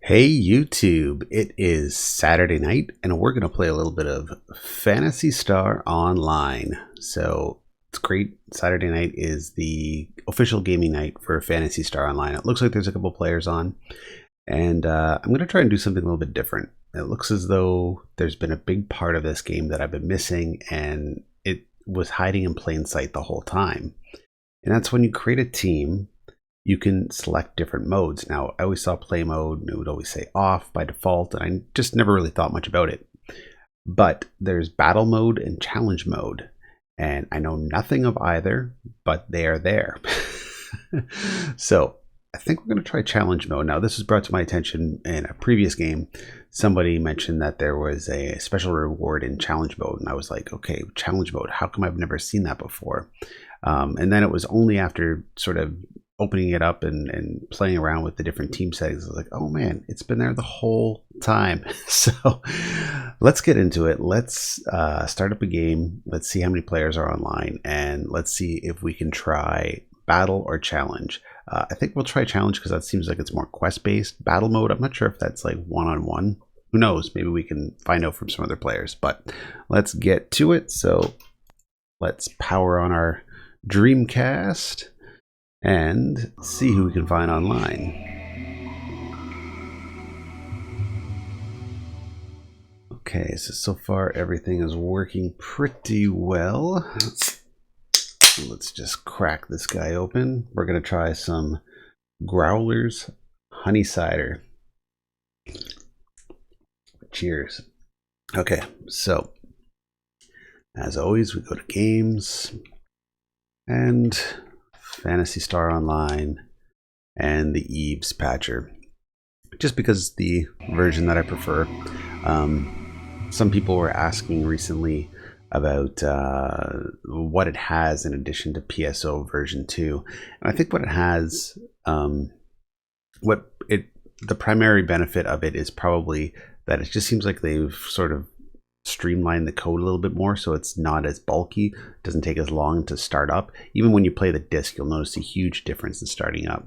Hey YouTube, it is Saturday night and we're going to play a little bit of Phantasy Star Online. So it's great. Saturday night is the official gaming night for Phantasy Star Online. It looks like there's a couple players on and I'm going to try and do something a little bit different. It looks as though there's been a big part of this game that I've been missing and it was hiding in plain sight the whole time. And that's when you create a team. You can select different modes. Now, I always saw play mode, and it would always say off by default, and I just never really thought much about it. But there's battle mode and challenge mode, and I know nothing of either, but they are there. So I think we're going to try challenge mode. Now, this was brought to my attention in a previous game. Somebody mentioned that there was a special reward in challenge mode, and I was like, okay, challenge mode, how come I've never seen that before? And then it was only after sort of opening it up and playing around with the different team settings, I was like, oh man, it's been there the whole time. So let's get into it. Let's start up a game. Let's see how many players are online, and let's see if we can try battle or challenge. I think we'll try challenge because that seems like it's more quest-based. Battle mode, I'm not sure if that's like one-on-one. Who knows? Maybe we can find out from some other players, but let's get to it. So let's power on our Dreamcast and see who we can find online. Okay, so far everything is working pretty well. Let's just crack this guy open. We're going to try some Growler's Honey Cider. Cheers. Okay, so as always, we go to games and Phantasy Star Online and the Eves patcher, just because it's the version that I prefer. Some people were asking recently about what it has in addition to PSO version 2, and I think what it has, the primary benefit of it is probably that it just seems like they've sort of streamline the code a little bit more, so it's not as bulky, doesn't take as long to start up. Even when you play the disc, you'll notice a huge difference in starting up.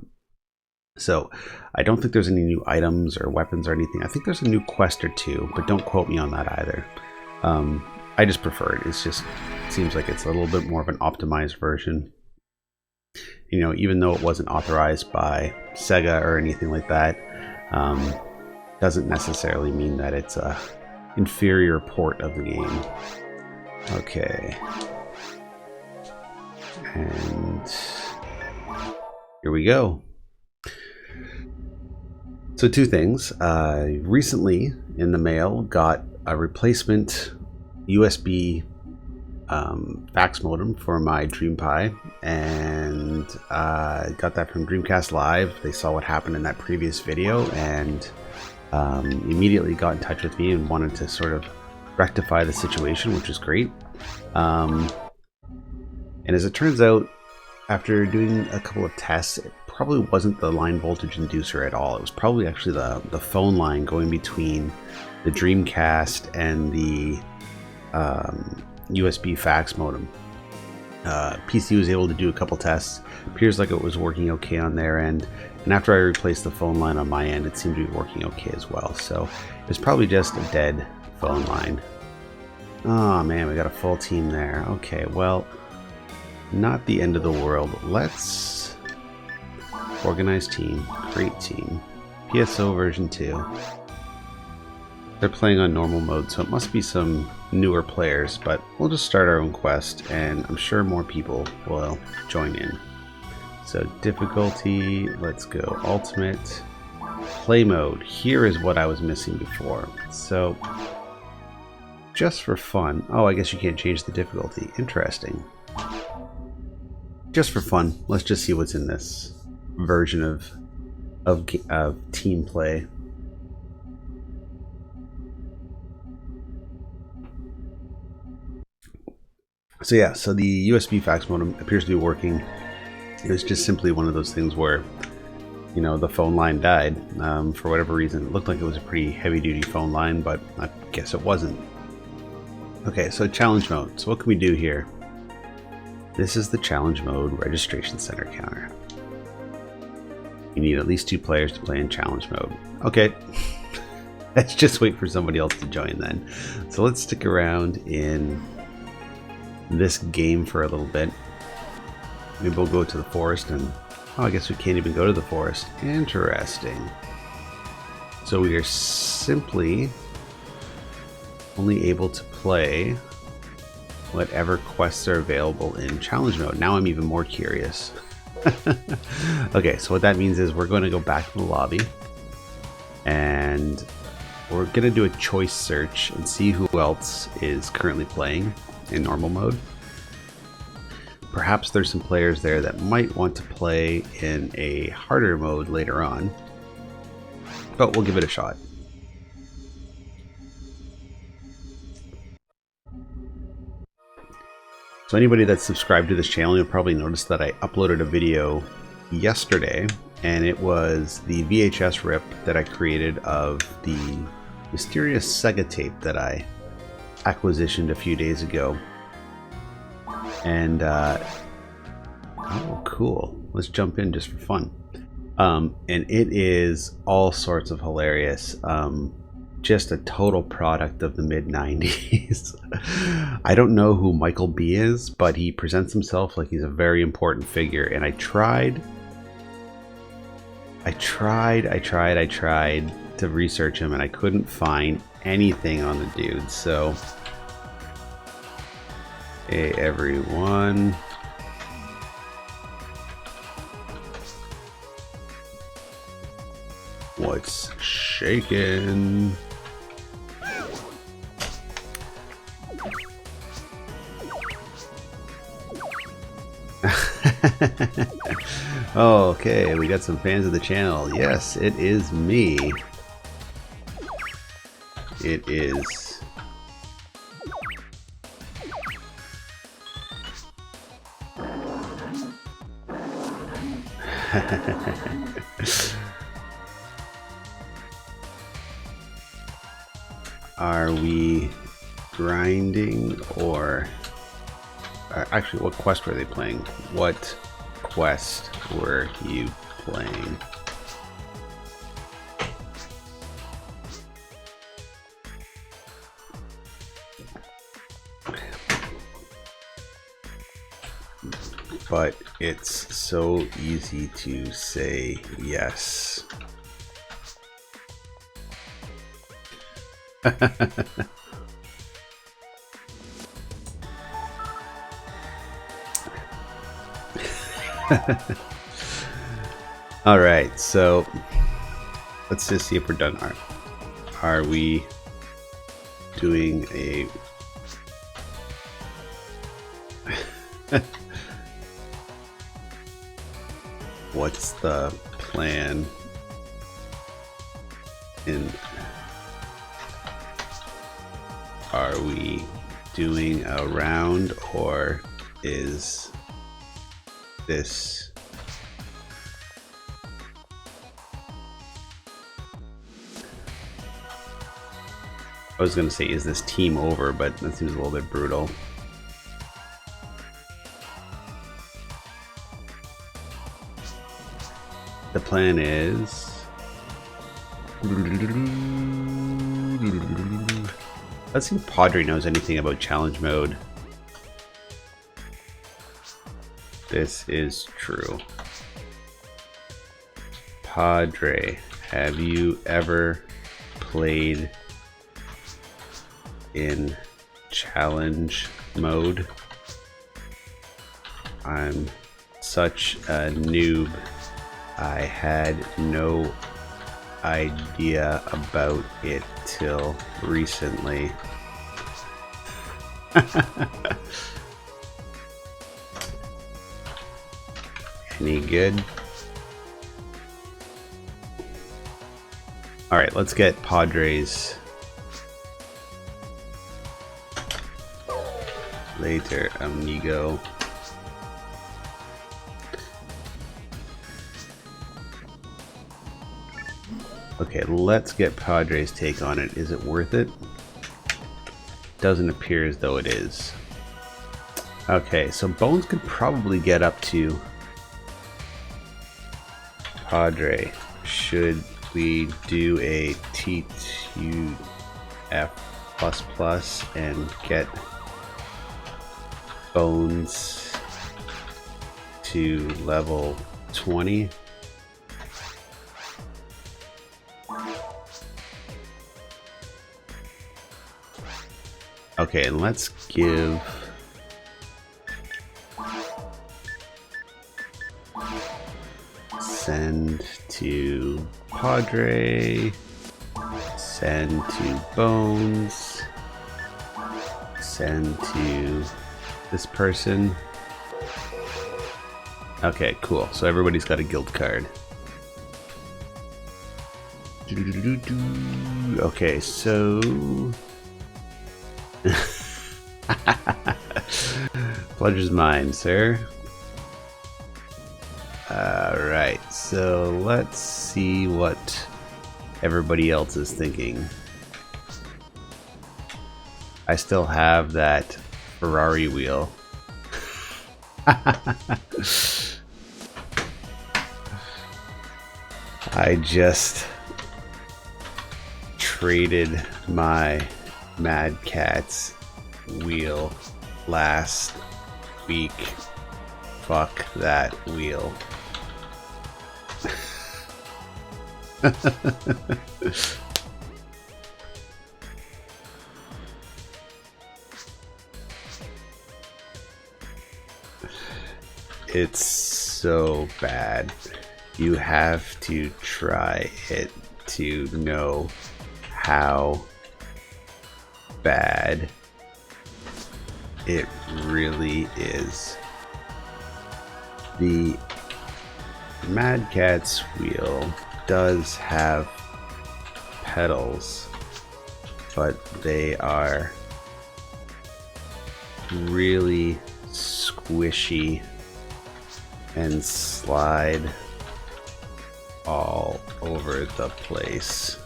So I don't think there's any new items or weapons or anything. I think there's a new quest or two, but don't quote me on that either. I just prefer it. It's just, it seems like it's a little bit more of an optimized version. You know, even though it wasn't authorized by Sega or anything like that, doesn't necessarily mean that it's a inferior port of the game. Okay, and here we go. So two things. Recently in the mail got a replacement USB fax modem for my DreamPi, and got that from Dreamcast Live. They saw what happened in that previous video and immediately got in touch with me and wanted to sort of rectify the situation, which is great. And as it turns out, after doing a couple of tests, it probably wasn't the line voltage inducer at all. It was probably actually the phone line going between the Dreamcast and the USB fax modem. PC was able to do a couple tests. Appears like it was working okay on their end, and after I replaced the phone line on my end, it seemed to be working okay as well. So it's probably just a dead phone line. Oh man, we got a full team there. Okay, well, not the end of the world. Let's organize team, create team, PSO version 2. They're playing on normal mode, so it must be some newer players, but we'll just start our own quest, and I'm sure more people will join in. So difficulty, let's go ultimate. Play mode, here is what I was missing before. So just for fun, oh, I guess you can't change the difficulty. Interesting. Just for fun, let's just see what's in this version of team play. So yeah, so the USB fax modem appears to be working. It was just simply one of those things where, you know, the phone line died for whatever reason. It looked like it was a pretty heavy-duty phone line, but I guess it wasn't. Okay, so challenge mode. So what can we do here? This is the challenge mode registration center counter. You need at least 2 players to play in challenge mode. Okay. Let's just wait for somebody else to join then. So let's stick around in this game for a little bit. Maybe we'll go to the forest and... oh, I guess we can't even go to the forest. Interesting. So we are simply only able to play whatever quests are available in challenge mode. Now I'm even more curious. Okay, so what that means is we're going to go back to the lobby and we're going to do a choice search and see who else is currently playing in normal mode. Perhaps there's some players there that might want to play in a harder mode later on, but we'll give it a shot. So anybody that's subscribed to this channel, you'll probably notice that I uploaded a video yesterday, and it was the VHS rip that I created of the mysterious Sega tape that I acquisitioned a few days ago. And oh, cool. Let's jump in just for fun. And it is all sorts of hilarious. Just a total product of the mid-90s. I don't know who Michael B is, but he presents himself like he's a very important figure, and I tried to research him, and I couldn't find anything on the dude. So hey everyone, what's shaking? Oh, okay, we got some fans of the channel. Yes, it is me. It is. Are we grinding or... actually, what quest were they playing? What quest were you playing? But it's so easy to say yes. All right, so let's just see if we're done. Are we doing a what's the plan in... are we doing a round, or is this... I was gonna say, is this team over, but that seems a little bit brutal. The plan is... let's see if Padre knows anything about challenge mode. This is true. Padre, have you ever played in challenge mode? I'm such a noob. I had no idea about it till recently. Any good? All right, let's get Padres later, amigo. Okay, let's get Padres' take on it. Is it worth it? Doesn't appear as though it is. Okay, so Bones could probably get up to... Padre, should we do a T2F++ and get Bones to level 20? Okay, and let's give send to Padre, send to Bones, send to this person. Okay, cool. So everybody's got a guild card. Okay, so pleasure's mine, sir. Alright, so let's see what everybody else is thinking. I still have that Ferrari wheel. I just traded my Mad Catz wheel last week. Fuck that wheel. It's so bad. You have to try it to know how bad it really is. The Mad Catz wheel does have pedals, but they are really squishy and slide all over the place.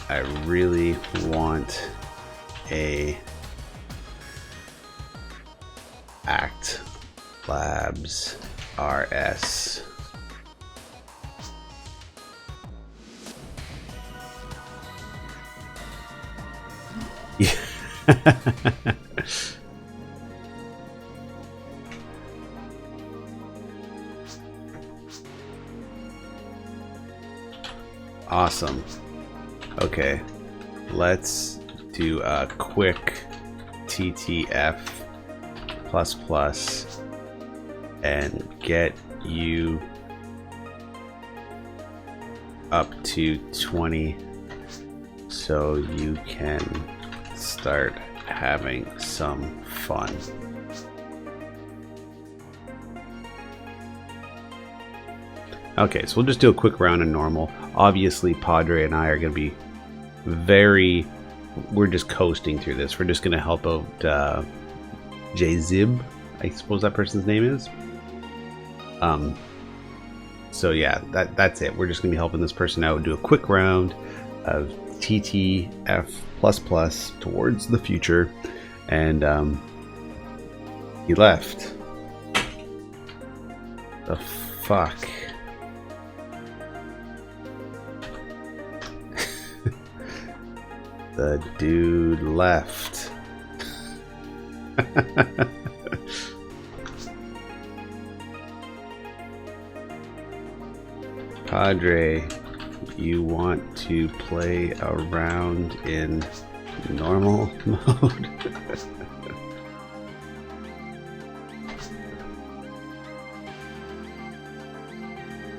I really want a Act Labs RS. Yeah. Awesome. Okay, let's do a quick TTF++ and get you up to 20 so you can start having some fun. Okay, so we'll just do a quick round of normal. Obviously, Padre and I are going to be we're just coasting through this. We're just going to help out J-Zib, I suppose that person's name is. So yeah, that's it. We're just going to be helping this person out, do a quick round of TTF++ towards the future. And he left. The fuck? The dude left. Padre, you want to play around in normal mode?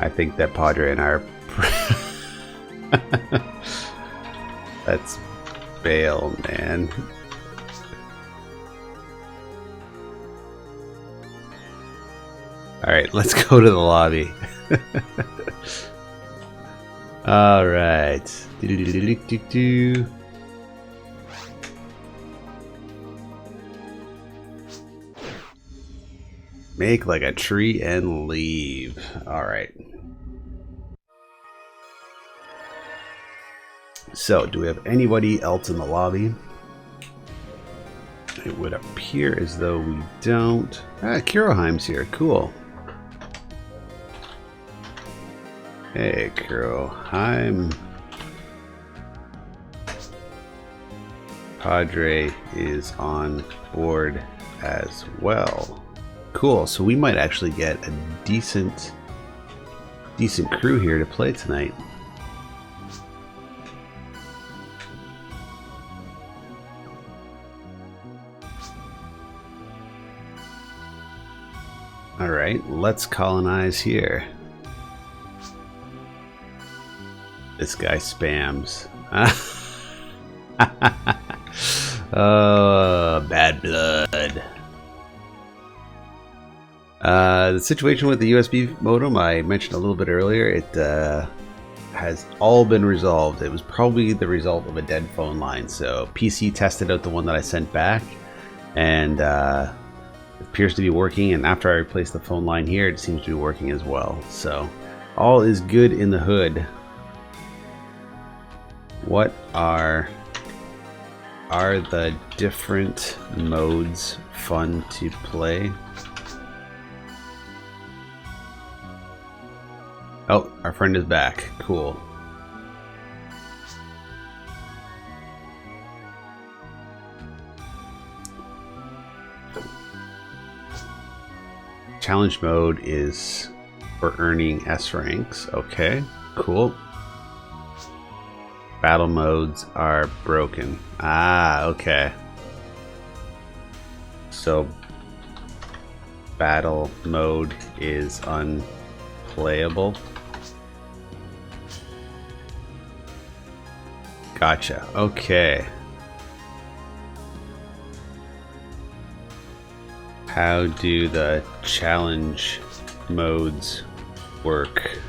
I think that Padre and I are let's bail, man. Alright, let's go to the lobby. Alright. Make like a tree and leave. Alright. So, do we have anybody else in the lobby? It would appear as though we don't. Ah, Kiroheim's here. Cool. Hey, Kuro. I'm... Padre is on board as well. Cool, so we might actually get a decent crew here to play tonight. Alright, let's colonize here. This guy spams. Oh, bad blood. The situation with the USB modem I mentioned a little bit earlier, it has all been resolved. It was probably the result of a dead phone line. So PC tested out the one that I sent back, and it appears to be working. And after I replaced the phone line here, it seems to be working as well. So all is good in the hood. What are the different modes fun to play? Oh, our friend is back. Cool. Challenge mode is for earning S ranks. Okay, cool. Battle modes are broken. Ah, okay. So battle mode is unplayable. Gotcha. Okay. How do the challenge modes work?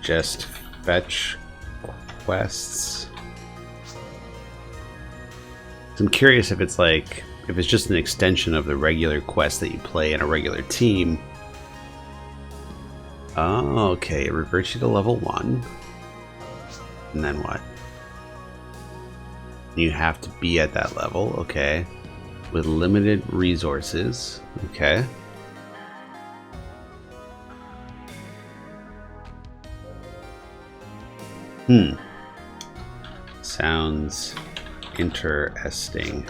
Just fetch quests. So I'm curious if it's like, if it's just an extension of the regular quest that you play in a regular team. Oh, okay. It reverts you to level 1. And then what? You have to be at that level, okay. With limited resources, okay. Sounds interesting.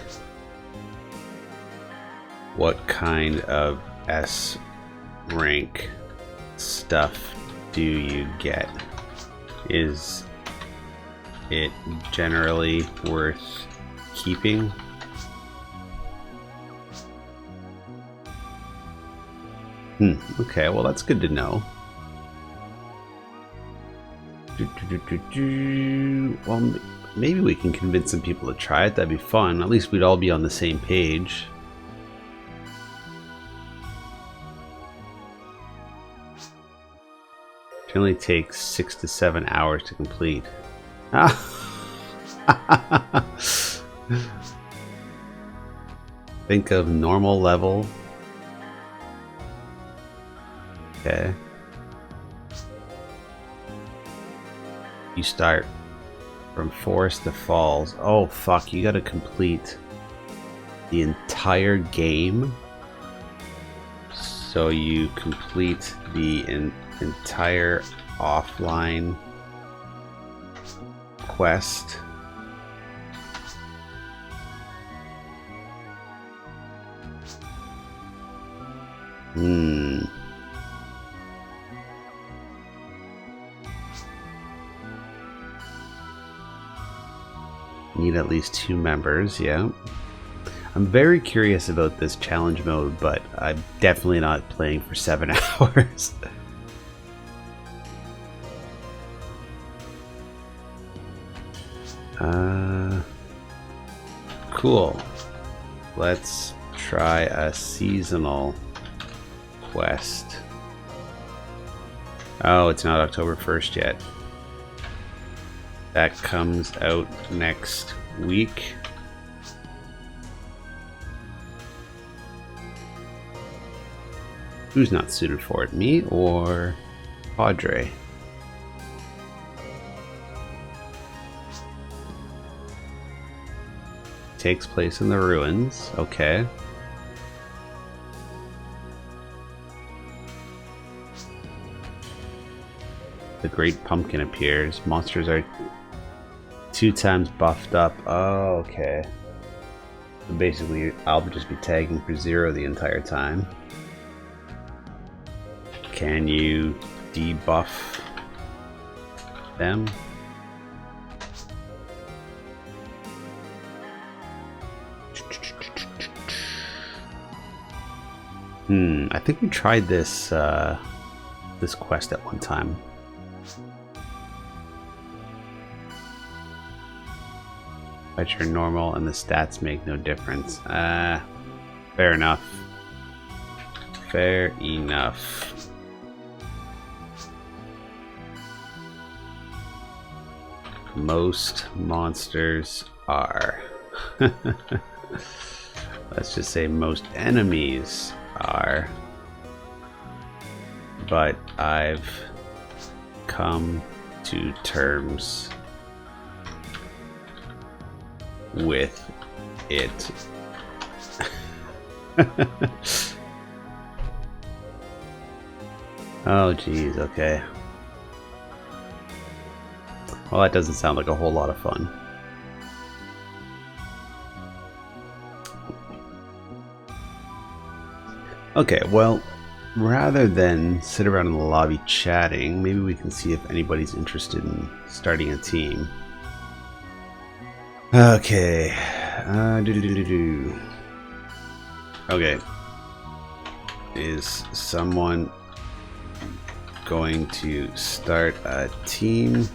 What kind of S rank stuff do you get? Is it generally worth keeping? Okay, well that's good to know. Well, maybe we can convince some people to try it. That'd be fun. At least we'd all be on the same page. It only takes 6 to 7 hours to complete. Think of normal level. Okay. You start from forest to falls. Oh fuck, you gotta complete the entire game. So you complete the entire offline quest. Need at least 2 members, yeah. I'm very curious about this challenge mode, but I'm definitely not playing for 7 hours. Cool. Let's try a seasonal quest. Oh, it's not October 1st yet. That comes out next week. Who's not suited for it? Me or Padre? Takes place in the ruins. Okay. Great Pumpkin appears. Monsters are 2 times buffed up. Oh, okay. So basically, I'll just be tagging for 0 the entire time. Can you debuff them? I think we tried this this quest at one time. But you're normal and the stats make no difference. Fair enough. Fair enough. Most monsters are. Let's just say most enemies are. But I've come to terms with it. Oh geez, okay. Well, that doesn't sound like a whole lot of fun. Okay, well, rather than sit around in the lobby chatting, maybe we can see if anybody's interested in starting a team. Okay. Okay. Is someone going to start a team?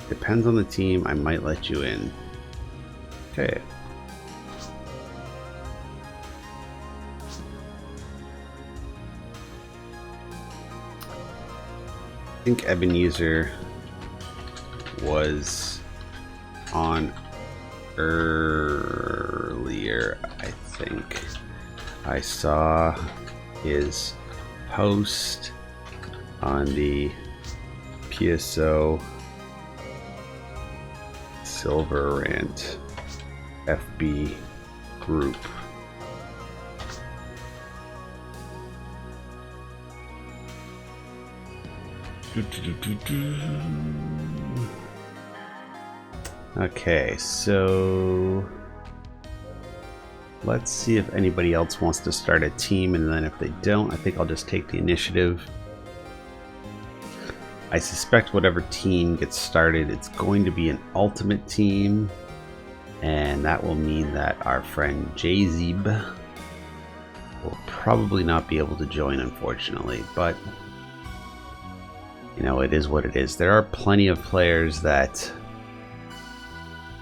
Depends on the team. I might let you in. Okay. I think Ebenezer was on earlier. I think I saw his post on the PSO Silver Rant FB group. Okay, so let's see if anybody else wants to start a team, and then if they don't, I think I'll just take the initiative. I suspect whatever team gets started, it's going to be an ultimate team, and that will mean that our friend Jazeb will probably not be able to join, unfortunately, but you know, it is what it is. There are plenty of players that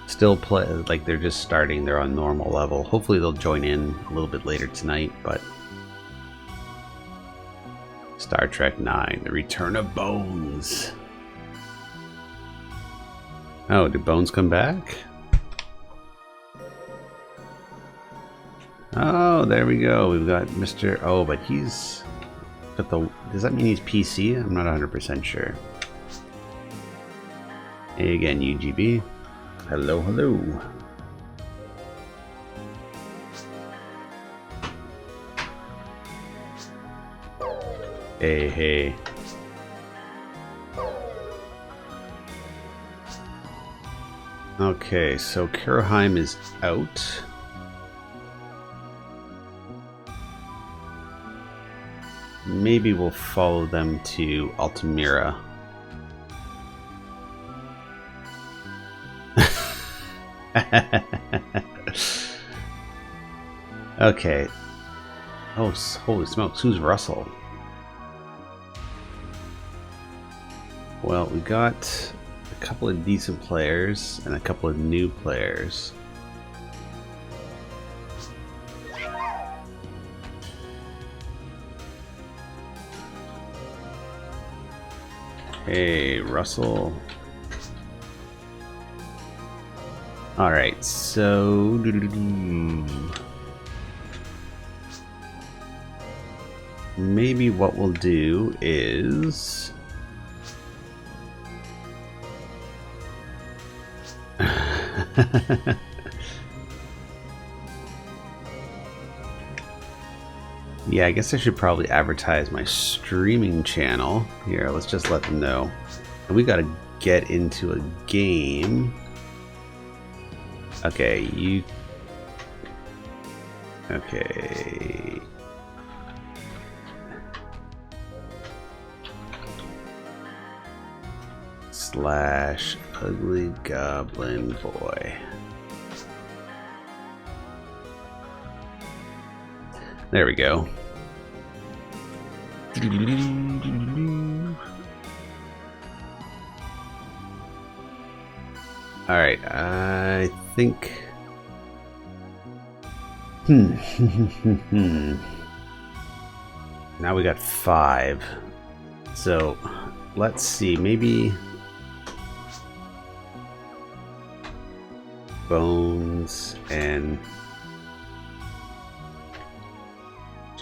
still play, like they're just starting, they're on normal level. Hopefully they'll join in a little bit later tonight, but Star Trek 9, The Return of Bones. Oh, did Bones come back? Oh, there we go. We've got Mr. Oh, but he's got the... Does that mean he's PC? I'm not 100% sure. Hey again, UGB. Hello, hello. Hey, hey. Okay, so Kuroheim is out. Maybe we'll follow them to Altamira. Okay. Oh, holy smokes, who's Russell? Well, we got a couple of decent players and a couple of new players. Hey, Russell. All right, so maybe what we'll do is Yeah, I guess I should probably advertise my streaming channel. Here, let's just let them know. And we gotta get into a game. Okay, you... Okay... / ugly goblin boy. There we go. Alright, I think... Now we got 5. So, let's see, maybe... Bones and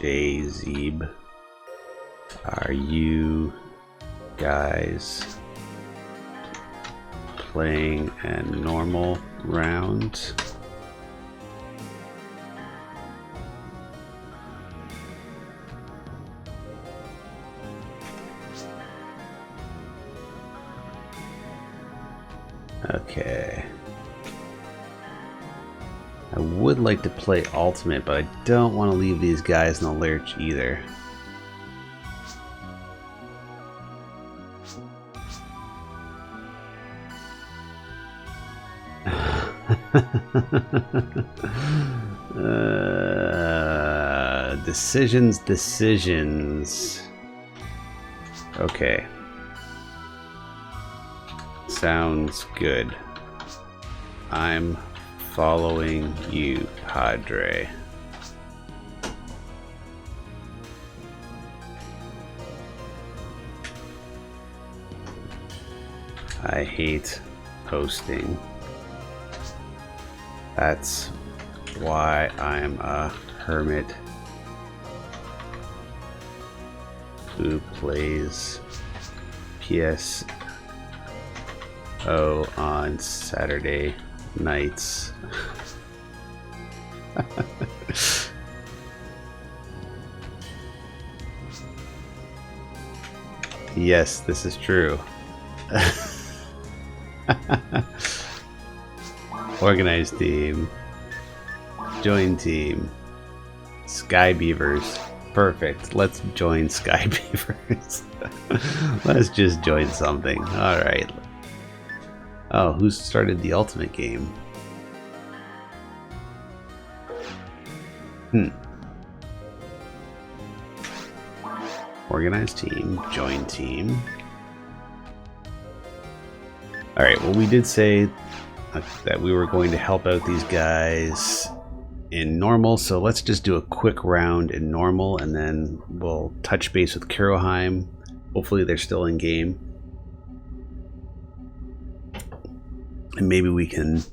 J-Zeeb, are you guys playing a normal round? Okay. I would like to play Ultimate, but I don't want to leave these guys in the lurch either. Decisions. Okay. Sounds good. I'm following you, Padre. I hate hosting. That's why I'm a hermit who plays PSO on Saturday nights. Yes, this is true. Organize team. Join team. Sky Beavers. Perfect. Let's join Sky Beavers. Let's just join something. Alright. Oh, who started the Ultimate game? Organize team. Join team. Alright, well, we did say that we were going to help out these guys in normal, so let's just do a quick round in normal and then we'll touch base with Kuroheim. Hopefully they're still in game. And maybe we can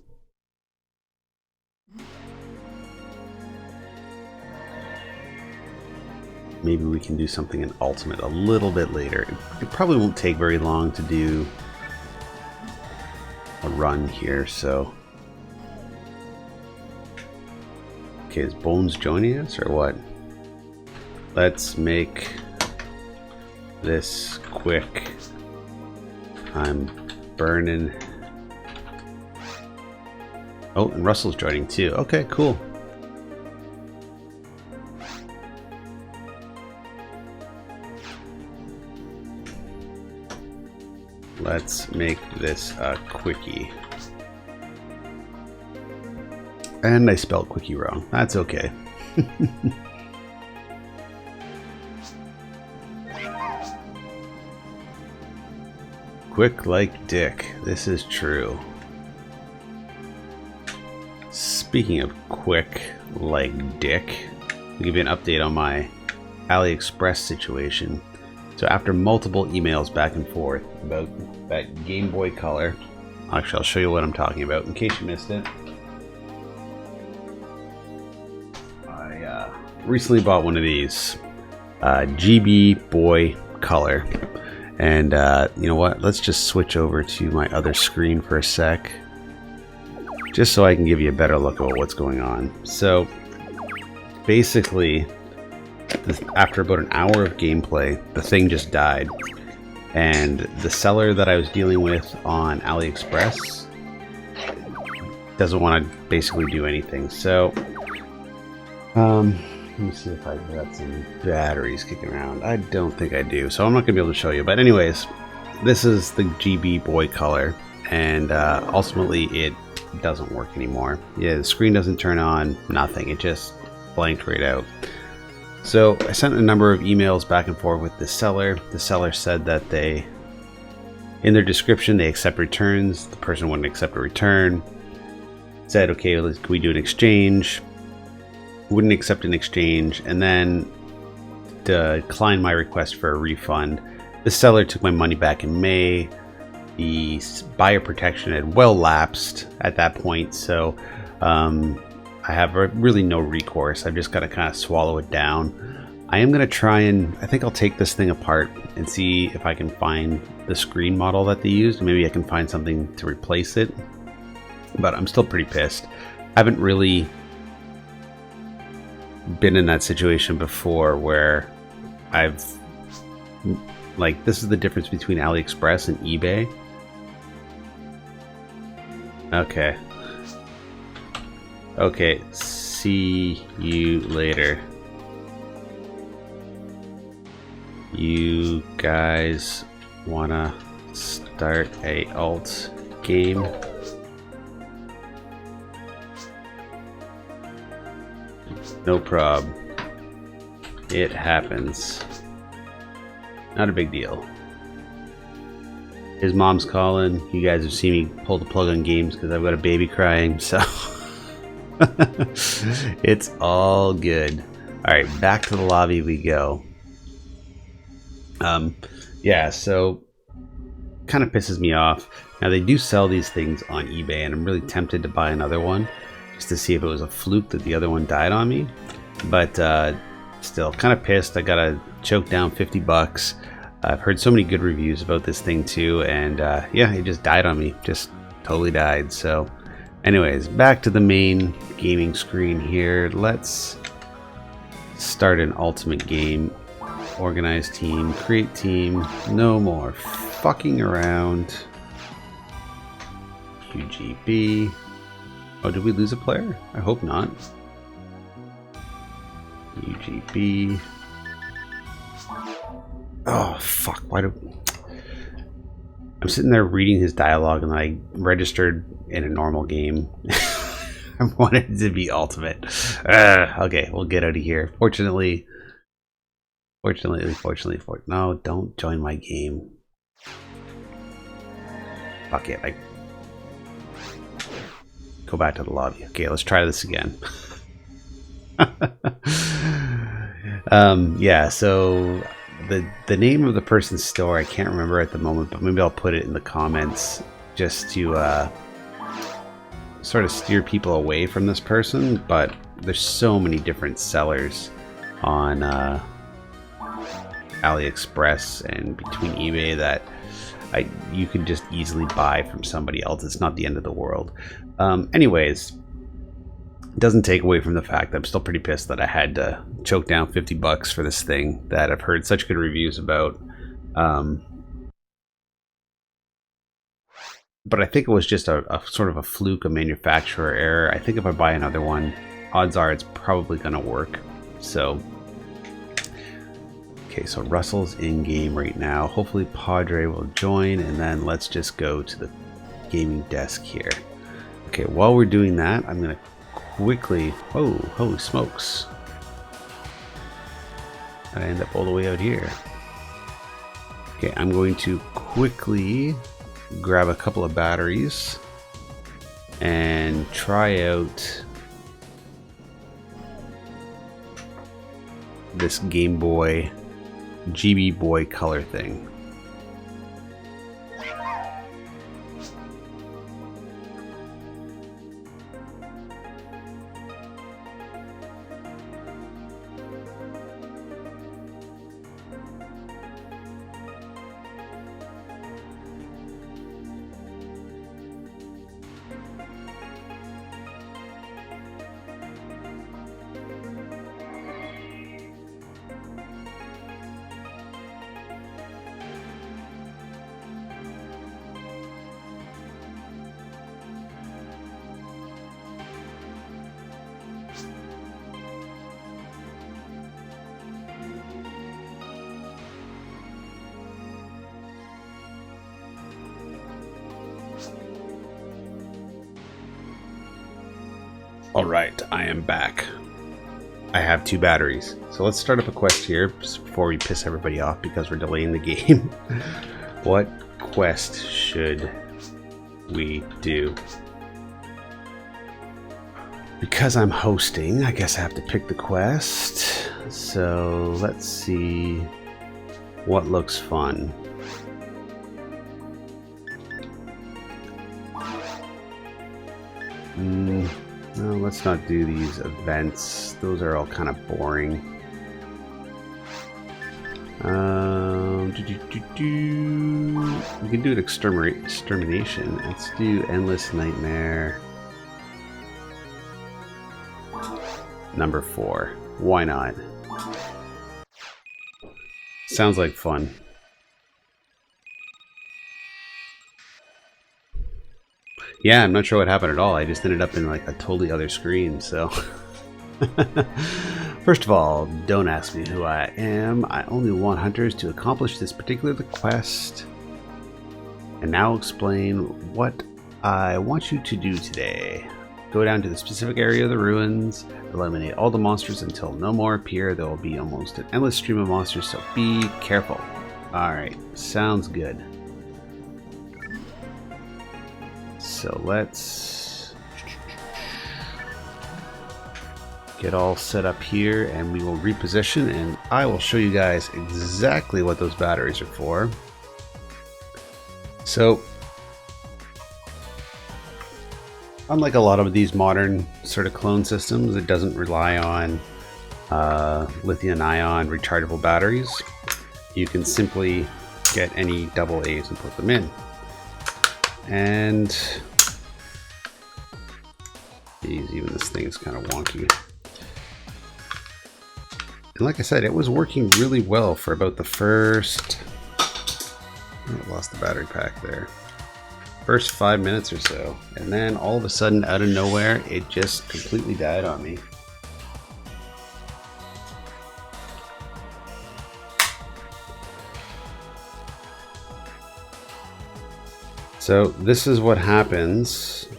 do something in Ultimate a little bit later. It probably won't take very long to do a run here, so. Okay, is Bones joining us or what? Let's make this quick. I'm burning. Oh, and Russell's joining too. Okay, cool. Let's make this a quickie. And I spelled quickie wrong. That's okay. Quick like Dick. This is true. Speaking of quick like Dick, I'll give you an update on my AliExpress situation. So after multiple emails back and forth about that Game Boy Color, actually I'll show you what I'm talking about in case you missed it. I recently bought one of these GB Boy Color, and you know what, let's just switch over to my other screen for a sec, just so I can give you a better look at what's going on. So basically after about an hour of gameplay, the thing just died. And the seller that I was dealing with on AliExpress doesn't want to basically do anything. So, let me see if I got some batteries kicking around. I don't think I do, so I'm not going to be able to show you. But anyways, this is the GB Boy color, and ultimately it doesn't work anymore. Yeah, the screen doesn't turn on, nothing. It just blanked right out. So I sent a number of emails back and forth with the seller. The seller said that they, in their description, they accept returns. The person wouldn't accept a return. Said, okay, can we do an exchange? Wouldn't accept an exchange, and then declined my request for a refund. The seller took my money back in May. The buyer protection had well lapsed at that point, so I have really no recourse. I've just got to kind of swallow it down. I am going to try and, I think I'll take this thing apart and see if I can find the screen model that they used. Maybe I can find something to replace it. But I'm still pretty pissed. I haven't really been in that situation before where I've, like, this is the difference between AliExpress and eBay. Okay. Okay, see you later. You guys wanna start a alt game? No prob. It happens. Not a big deal. His mom's calling. You guys have seen me pull the plug on games because I've got a baby crying, so it's all good. Alright, back to the lobby we go. Yeah, so kind of pisses me off. Now they do sell these things on eBay, and I'm really tempted to buy another one just to see if it was a fluke that the other one died on me. But still kind of pissed. I gotta choke down 50 bucks. I've heard so many good reviews about this thing too, and yeah, it just died on me. Just totally died. So anyways, back to the main gaming screen here. Let's start an ultimate game. Organize team, create team, no more fucking around. QGB. Oh, did we lose a player? I hope not. UGB. Oh, fuck. Why do... I'm sitting there reading his dialogue and I registered in a normal game. I wanted it to be ultimate. Okay, we'll get out of here. Fortunately, no, don't join my game. Fuck it. Like, go back to the lobby. Okay, let's try this again. Yeah, so the name of the person's store I can't remember at the moment, but maybe I'll put it in the comments just to sort of steer people away from this person. But there's so many different sellers on AliExpress and between eBay that you can just easily buy from somebody else. It's not the end of the world. Anyways, it doesn't take away from the fact that I'm still pretty pissed that I had to choke down 50 bucks for this thing that I've heard such good reviews about. But I think it was just a sort of a fluke, a manufacturer error. I think if I buy another one, odds are it's probably going to work. So, okay, so Russell's in game right now. Hopefully Padre will join, and then let's just go to the gaming desk here. Okay, while we're doing that, I'm going to quickly... Whoa, holy smokes. I end up all the way out here. Okay, I'm going to quickly grab a couple of batteries and try out this Game Boy GB Boy color thing. All right, I am back. I have 2 batteries. So let's start up a quest here just before we piss everybody off because we're delaying the game. What quest should we do? Because I'm hosting, I guess I have to pick the quest. So let's see what looks fun. No, let's not do these events. Those are all kind of boring. We can do an extermination. Let's do Endless Nightmare. Number 4. Why not? Sounds like fun. Yeah, I'm not sure what happened at all. I just ended up in like a totally other screen, so... First of all, don't ask me who I am. I only want hunters to accomplish this particular quest. And now explain what I want you to do today. Go down to the specific area of the ruins, eliminate all the monsters until no more appear. There will be almost an endless stream of monsters, so be careful. Alright, sounds good. So let's get all set up here and we will reposition and I will show you guys exactly what those batteries are for. So unlike a lot of these modern sort of clone systems, it doesn't rely on lithium-ion rechargeable batteries. You can simply get any AA's and put them in. And geez, even this thing is kind of wonky. And like I said, it was working really well for about the first... Oh, I lost the battery pack there. First 5 minutes or so. And then all of a sudden, out of nowhere, it just completely died on me. So this is what happens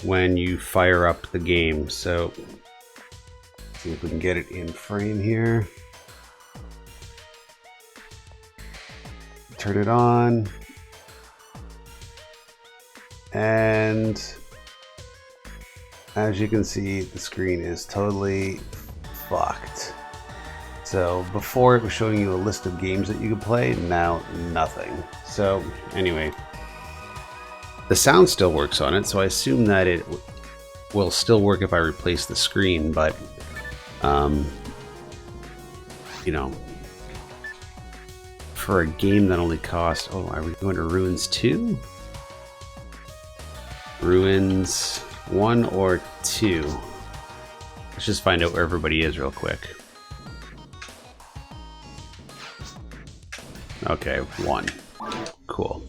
when you fire up the game. So let's see if we can get it in frame here. Turn it on. And as you can see, the screen is totally fucked. So before it was showing you a list of games that you could play, now nothing. So anyway, the sound still works on it, so I assume that it will still work if I replace the screen, but you know, for a game that only cost, oh, are we going to Ruins 2? Ruins 1 or 2? Let's just find out where everybody is real quick. Okay, 1. Cool.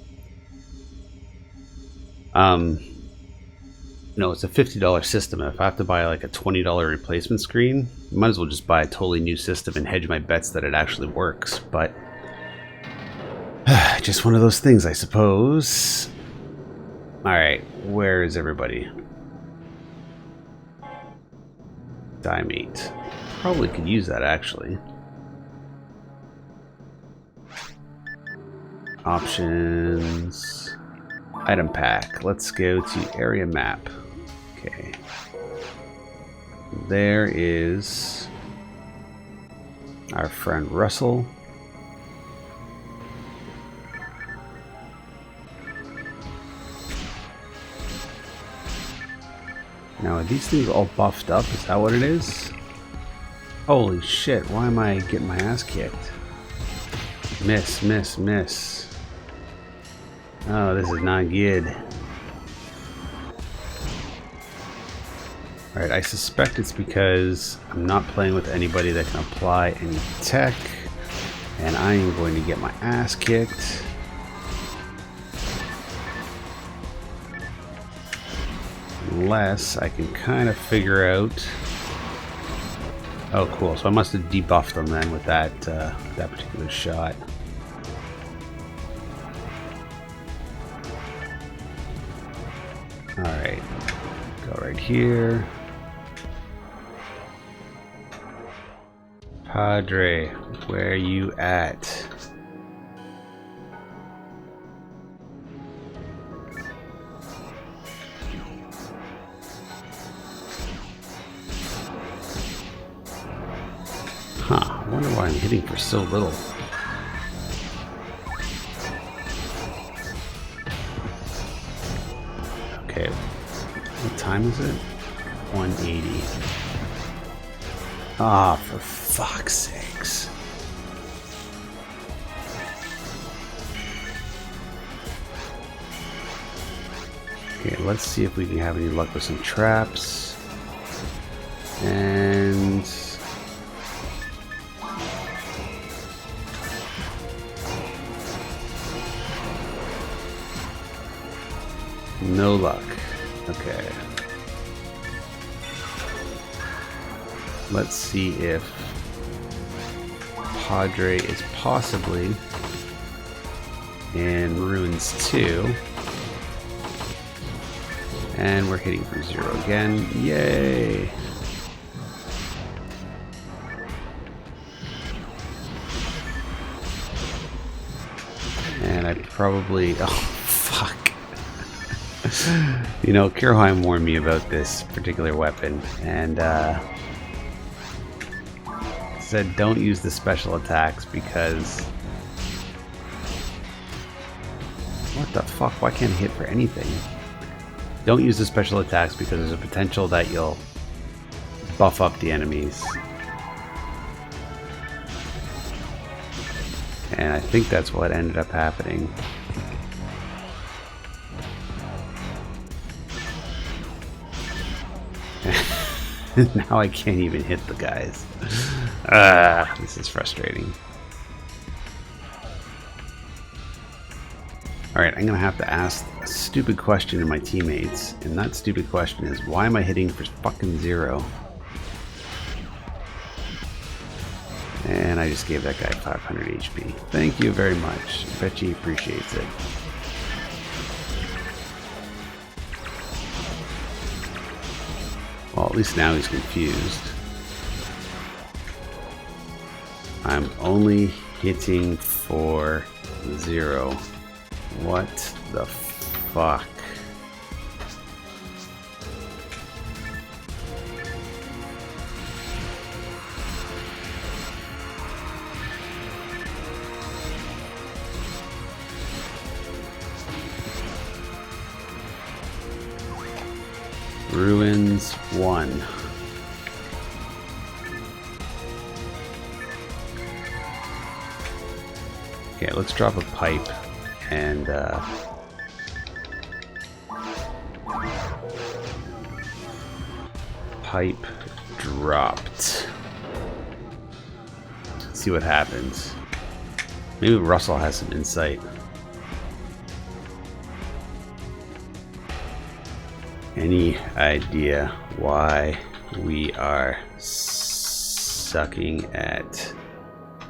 No, it's a $50 system. If I have to buy like a $20 replacement screen, might as well just buy a totally new system and hedge my bets that it actually works. But just one of those things, I suppose. Alright, where is everybody? Diamate. Probably could use that actually. Options. Item pack. Let's go to area map. Okay. There is our friend Russell. Now, are these things all buffed up? Is that what it is? Holy shit, why am I getting my ass kicked? Miss, miss, miss. Oh, this is not good. Alright, I suspect it's because I'm not playing with anybody that can apply any tech, and I am going to get my ass kicked. Unless I can kind of figure out... Oh, cool. So I must have debuffed them then with that, that particular shot. Alright. Go right here. Padre, where you at? Huh, I wonder why I'm hitting for so little. Okay, what time is it? 180. Ah, for fuck's sakes. Okay, let's see if we can have any luck with some traps. And no luck. Okay. Let's see if Padre is possibly in Ruins 2. And we're hitting for 0 again. Yay! And I probably... Oh, fuck. You know, Kirheim warned me about this particular weapon, and said don't use the special attacks because... What the fuck? Why can't I hit for anything? Don't use the special attacks because there's a potential that you'll buff up the enemies. And I think that's what ended up happening. Now I can't even hit the guys. This is frustrating. Alright, I'm gonna have to ask a stupid question to my teammates, and that stupid question is, why am I hitting for fucking 0? And I just gave that guy 500 HP. Thank you very much. I bet he appreciates it. Well, at least now he's confused. I'm only hitting for 0. What the fuck? Ruins 1. Okay, let's drop a pipe and pipe dropped. Let's see what happens. Maybe Russell has some insight. Any idea why we are sucking at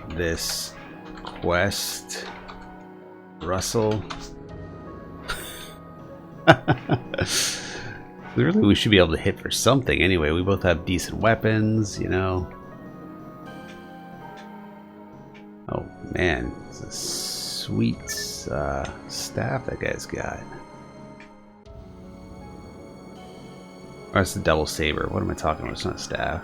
this quest, Russell? Really, we should be able to hit for something anyway. We both have decent weapons, you know. Oh man, it's a sweet staff that guy's got. Or it's the double saber. What am I talking about? It's not a staff.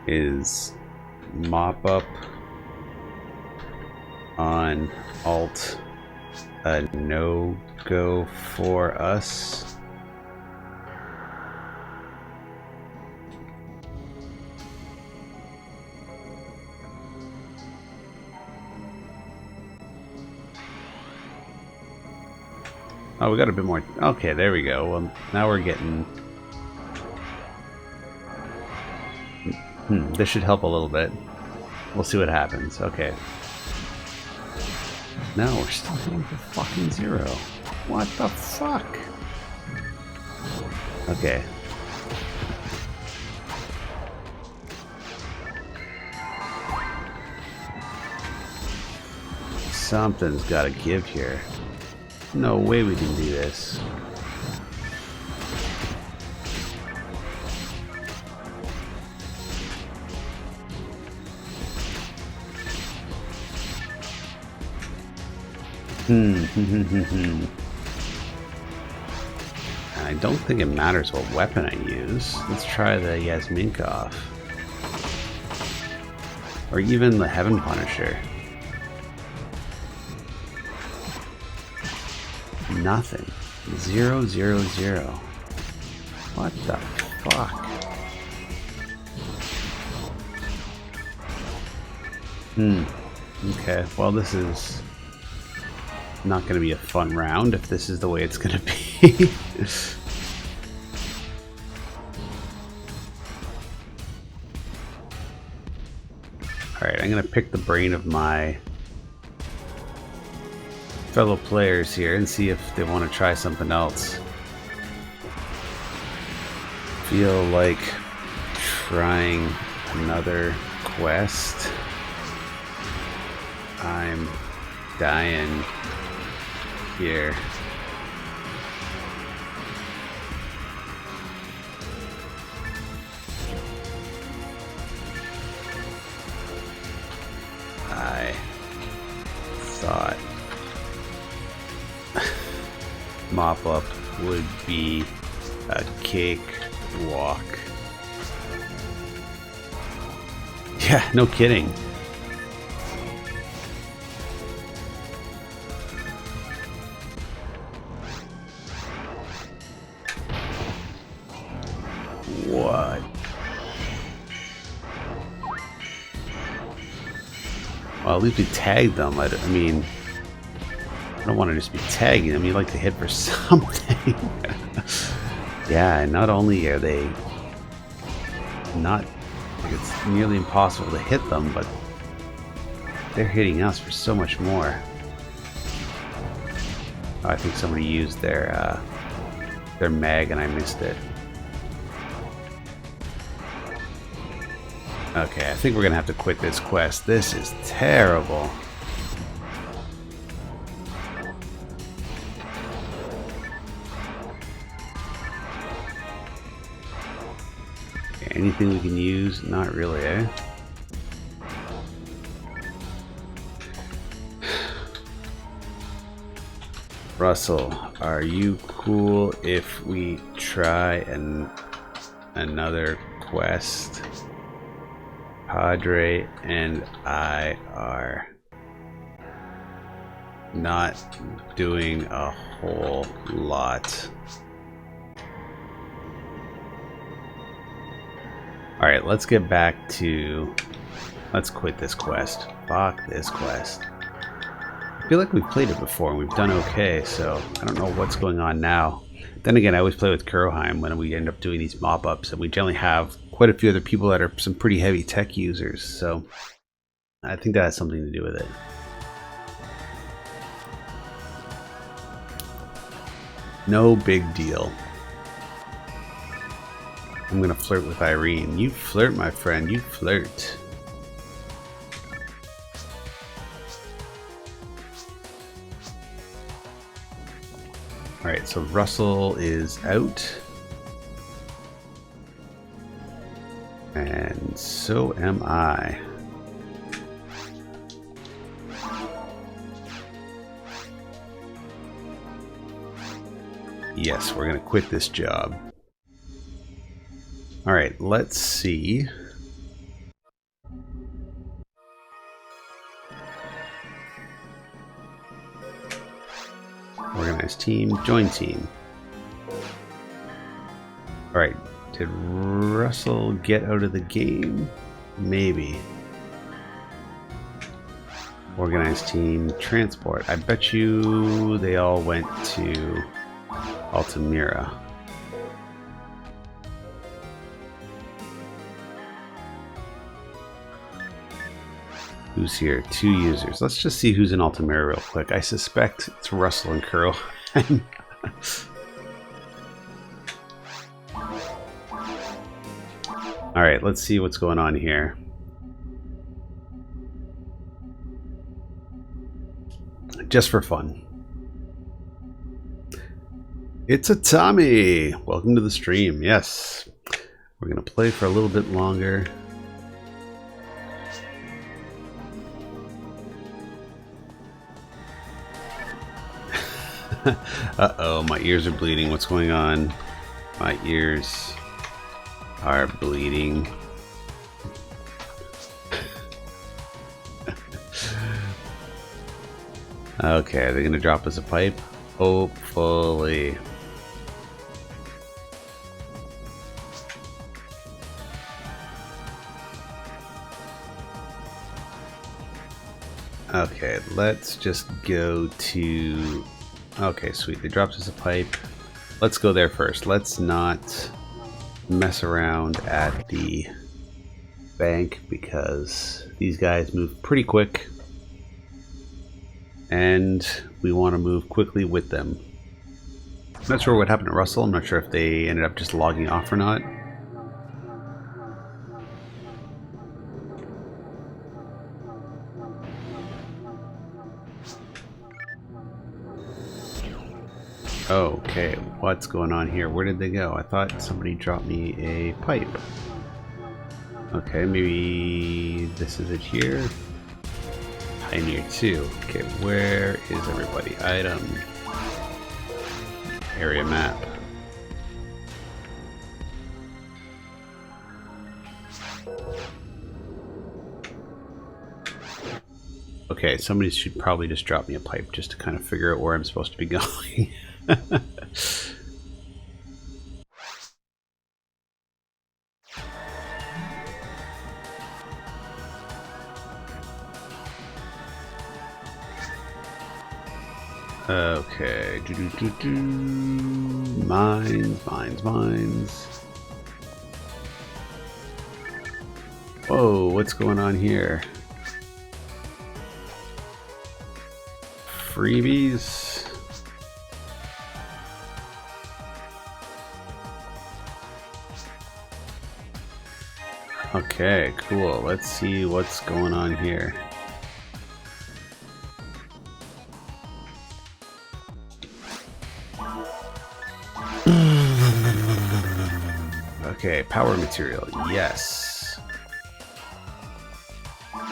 Is mop up on alt a no-go for us? Oh, we got a bit more. Okay, there we go. Well, now we're getting... this should help a little bit. We'll see what happens. Okay. No, we're still hitting for fucking 0. What the fuck? Okay. Something's gotta give here. No way we can do this. And I don't think it matters what weapon I use. Let's try the Yasminkov. Or even the Heaven Punisher. Nothing. 0, 0, 0. What the fuck? Okay, well this is not going to be a fun round if this is the way it's going to be. Alright, I'm going to pick the brain of my fellow players here and see if they want to try something else. Feel like trying another quest. I'm dying here. I thought mop up would be a cakewalk. Yeah, no kidding. What? Well, at least we tagged them. I mean, I don't want to just be tagging them. You like to hit for something. Yeah, and not only are they not, like it's nearly impossible to hit them, but they're hitting us for so much more. Oh, I think somebody used their mag and I missed it. Okay, I think we're gonna have to quit this quest. This is terrible. Okay, anything we can use? Not really, eh? Russell, are you cool if we try another quest? Padre and I are not doing a whole lot. Alright, let's get back to... Let's quit this quest. Fuck this quest. I feel like we've played it before and we've done okay, so I don't know what's going on now. Then again, I always play with Kuroheim when we end up doing these mop-ups, and we generally have quite a few other people that are some pretty heavy tech users, so I think that has something to do with it. No big deal. I'm gonna flirt with Irene. You flirt, my friend, you flirt. Alright, so Russell is out. And so am I. Yes, we're gonna quit this job. Alright, let's see. Organize team, join team. Alright, did Russell get out of the game? Maybe. Organize team, transport. I bet you they all went to Altamira. Who's here? 2 users. Let's just see who's in Altamira real quick. I suspect it's Russell and Curl. Alright, let's see what's going on here. just for fun. It's a Tommy. Welcome to the stream. Yes, we're gonna play for a little bit longer. Uh-oh, my ears are bleeding. What's going on? My ears are bleeding. Okay, they're gonna drop us a pipe. Hopefully. Okay, let's just go to... Okay, sweet. They dropped us a pipe. Let's go there first. Let's not mess around at the bank because these guys move pretty quick. And we want to move quickly with them. I'm not sure what happened to Russell. I'm not sure if they ended up just logging off or not. Okay, what's going on here? Where did they go? I thought somebody dropped me a pipe. Okay, maybe this is it here. Pioneer 2. Okay, where is everybody? Item. Area map. Okay, somebody should probably just drop me a pipe just to kind of figure out where I'm supposed to be going. Okay, mines. Whoa, what's going on here? Freebies? Okay, cool. Let's see what's going on here. Okay, power material, yes.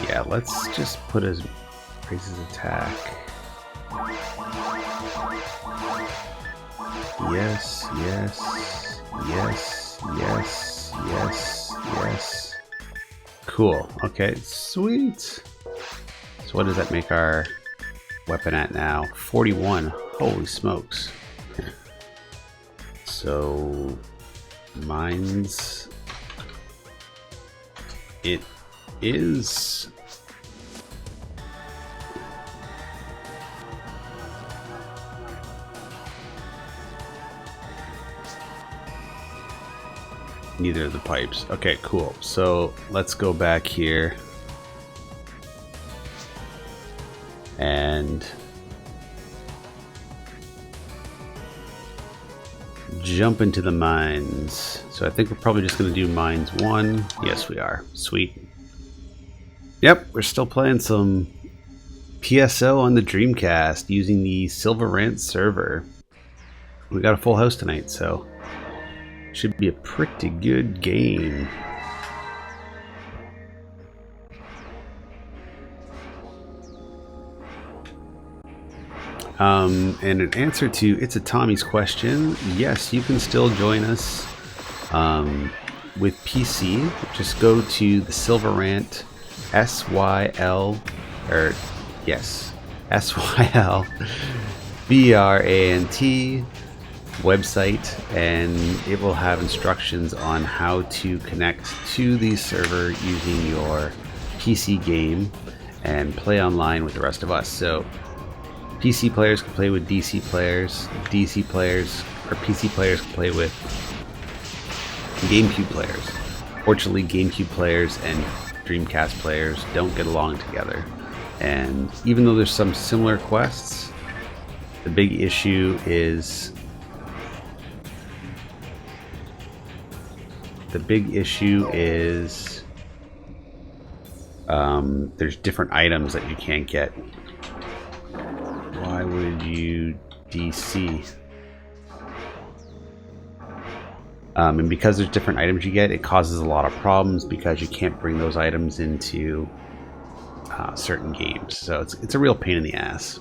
Yeah, let's just put his raises attack. Yes. Cool. Okay, sweet. So what does that make our weapon at now? 41. Holy smokes. So mines, it is neither of the pipes. Okay, cool. So let's go back here and jump into the mines. So I think we're probably just going to do mines 1. Yes, we are. Sweet. Yep, we're still playing some PSO on the Dreamcast using the Silver Rant server. We got a full house tonight, so should be a pretty good game. And in answer to It's a Tommy's question, yes, you can still join us with PC. Just go to the Silver Rant SYL, or yes, SYLBRANT website, and it will have instructions on how to connect to the server using your PC game and play online with the rest of us. So PC players can play with DC players, DC players or PC players can play with GameCube players. Fortunately, GameCube players and Dreamcast players don't get along together. And even though there's some similar quests, the big issue is there's different items that you can't get. Why would you DC? And because there's different items you get, it causes a lot of problems because you can't bring those items into certain games. So it's a real pain in the ass.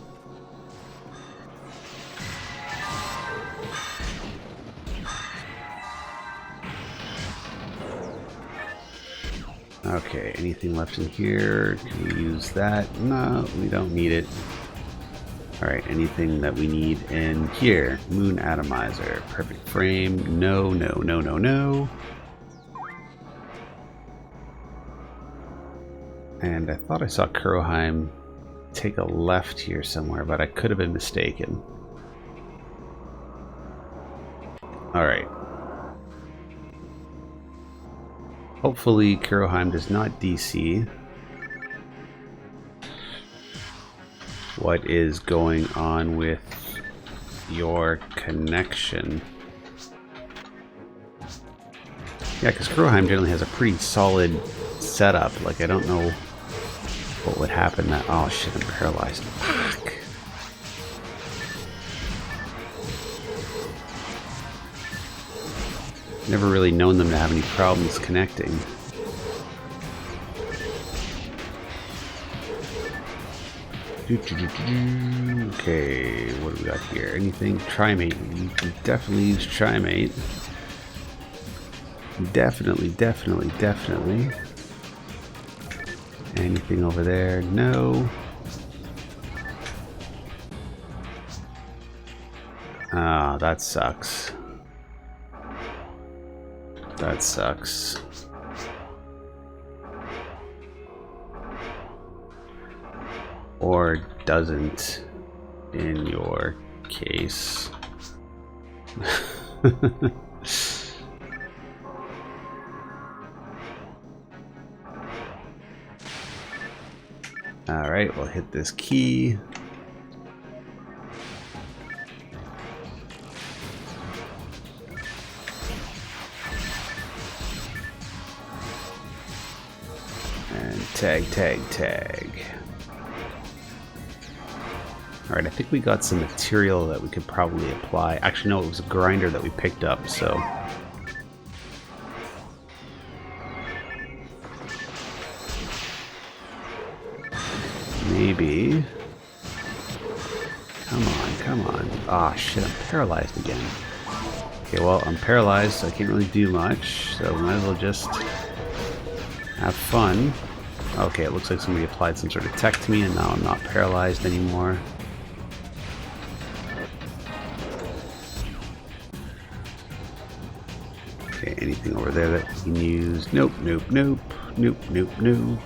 Okay, anything left in here? Can we use that? No, we don't need it. Alright, anything that we need in here? Moon atomizer. Perfect frame. No, no, no, no, no. And I thought I saw Kuroheim take a left here somewhere, but I could have been mistaken. Alright. Hopefully Kuroheim does not DC. What is going on with your connection? Yeah, because Kuroheim generally has a pretty solid setup. Like, I don't know what would happen that... Oh shit, I'm paralyzed. Fuck. Never really known them to have any problems connecting. Okay, what do we got here? Anything? Trimate. You can definitely use Trimate. Definitely, definitely, definitely. Anything over there? No. Ah, that sucks. That sucks. Or doesn't, in your case. Alright, we'll hit this key. And tag, tag, tag. Alright, I think we got some material that we could probably apply. Actually, no, it was a grinder that we picked up, so... Maybe... Come on, come on. Ah, shit, I'm paralyzed again. Okay, well, I'm paralyzed, so I can't really do much, so we might as well just have fun. Okay, it looks like somebody applied some sort of tech to me, and now I'm not paralyzed anymore. Okay, anything over there that we can use? Nope, nope, nope, nope, nope, nope.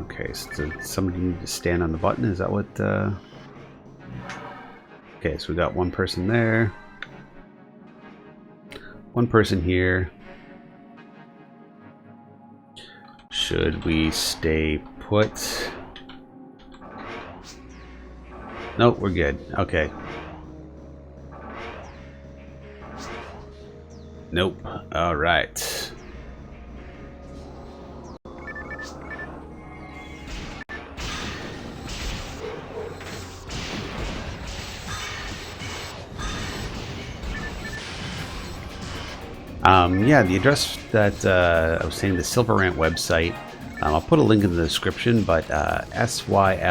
Okay, so somebody need to stand on the button, is that what, Okay, so we got one person there. One person here. Should we stay put? Nope, we're good. Okay. Nope. All right. Yeah, the address that I was saying, the Sylverant website, I'll put a link in the description, but Sylverant,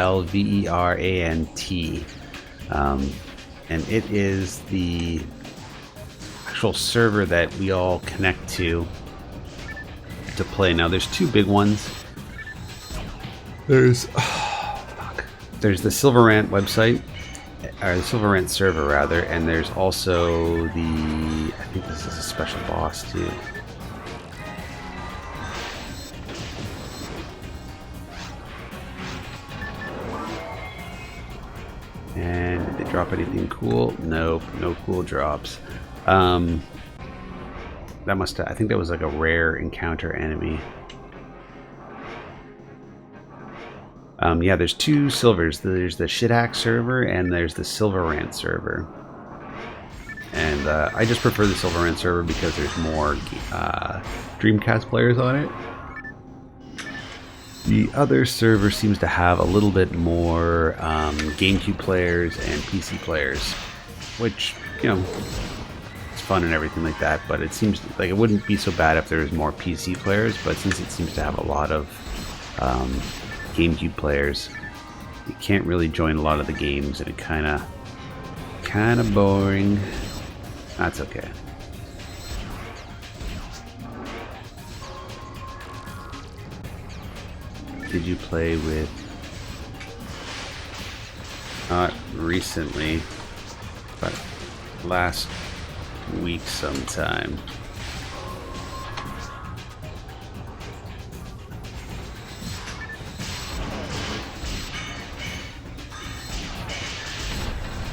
and it is the actual server that we all connect to play. Now, there's two big ones. There's the Sylverant website, or the Sylverant server rather, and there's also the, I think this is a special boss too. And did they drop anything cool? Nope, no cool drops. That must have, I think that was like a rare encounter enemy. Yeah, there's two silvers. There's the Shithack server and there's the Sylverant server. And I just prefer the Sylverant server because there's more Dreamcast players on it. The other server seems to have a little bit more GameCube players and PC players, which, you know, it's fun and everything like that, but it seems like it wouldn't be so bad if there was more PC players, but since it seems to have a lot of GameCube players, you can't really join a lot of the games, and it kind of boring. That's okay. Did you play with, not recently, but last week sometime?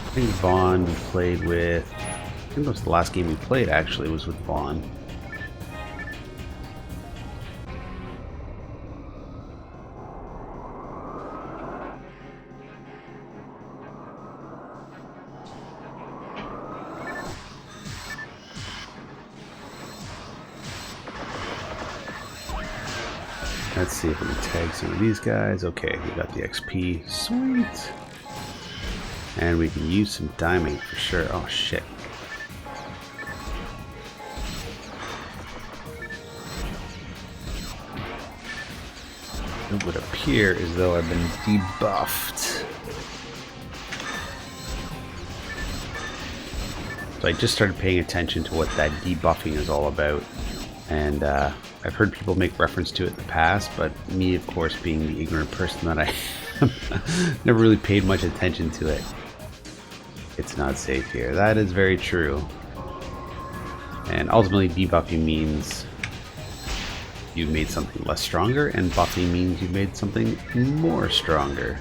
I think Vaughn played with, I think that was the last game we played actually, was with Vaughn. Let's see if we can tag some of these guys. Okay, we got the XP. Sweet. And we can use some diamond for sure. Oh shit. It would appear as though I've been debuffed. So I just started paying attention to what that debuffing is all about. And I've heard people make reference to it in the past, but me, of course, being the ignorant person that I am, never really paid much attention to it. It's not safe here. That is very true. And ultimately, debuffing means you've made something less stronger, and buffing means you've made something more stronger.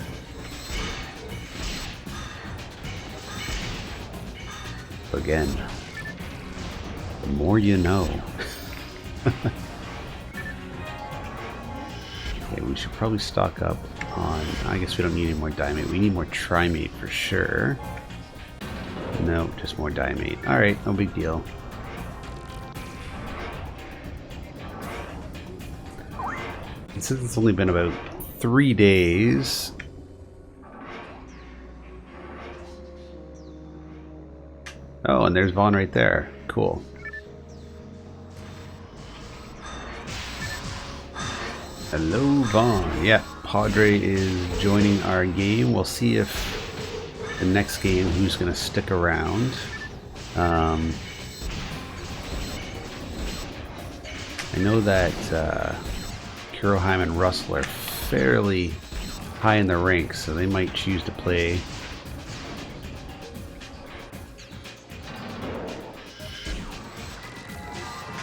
Again, the more you know. Okay, we should probably stock up on, I guess we don't need any more diamate. We need more trimate for sure. No, just more diamate. Alright, no big deal. And since it's only been about 3 days, oh, and there's Vaughn right there. Cool. Hello, Vaughn. Yeah, Padre is joining our game. We'll see if the next game who's going to stick around. I know that Kuroheim and Russell are fairly high in the ranks, so they might choose to play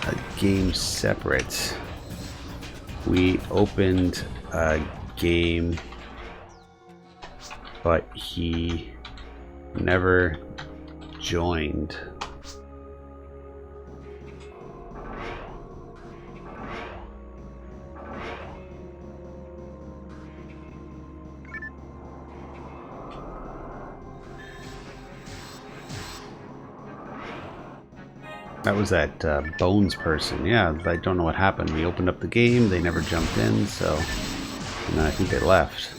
a game separate. We opened a game, but he never joined. That was that Bones person. Yeah, I don't know what happened. We opened up the game, they never jumped in, so I think they left.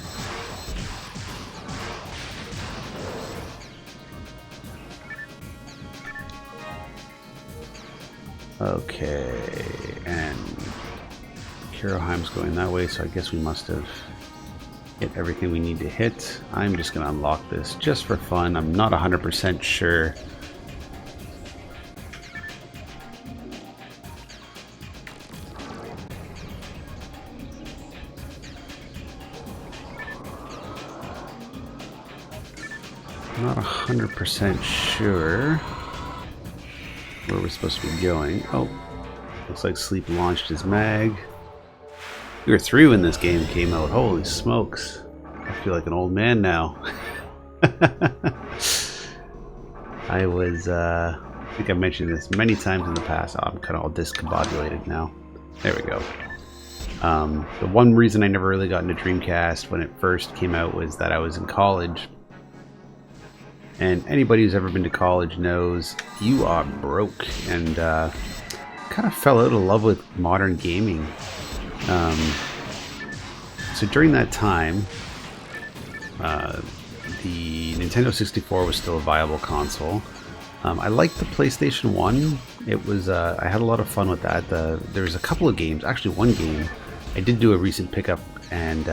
Okay, and Kuroheim's going that way, so I guess we must have hit everything we need to hit. I'm just going to unlock this just for fun. I'm not 100% sure. Not 100% sure where we're supposed to be going. Oh, looks like Sleep launched his mag. We were 3 when this game came out. Holy smokes. I feel like an old man now. I was, I think I've mentioned this many times in the past. Oh, I'm kind of all discombobulated now. There we go. The one reason I never really got into Dreamcast when it first came out was that I was in college. And anybody who's ever been to college knows you are broke, and kind of fell out of love with modern gaming. so during that time, the Nintendo 64 was still a viable console. I liked the PlayStation 1. It was I had a lot of fun with that. There was a couple of games, actually one game. I did do a recent pickup, and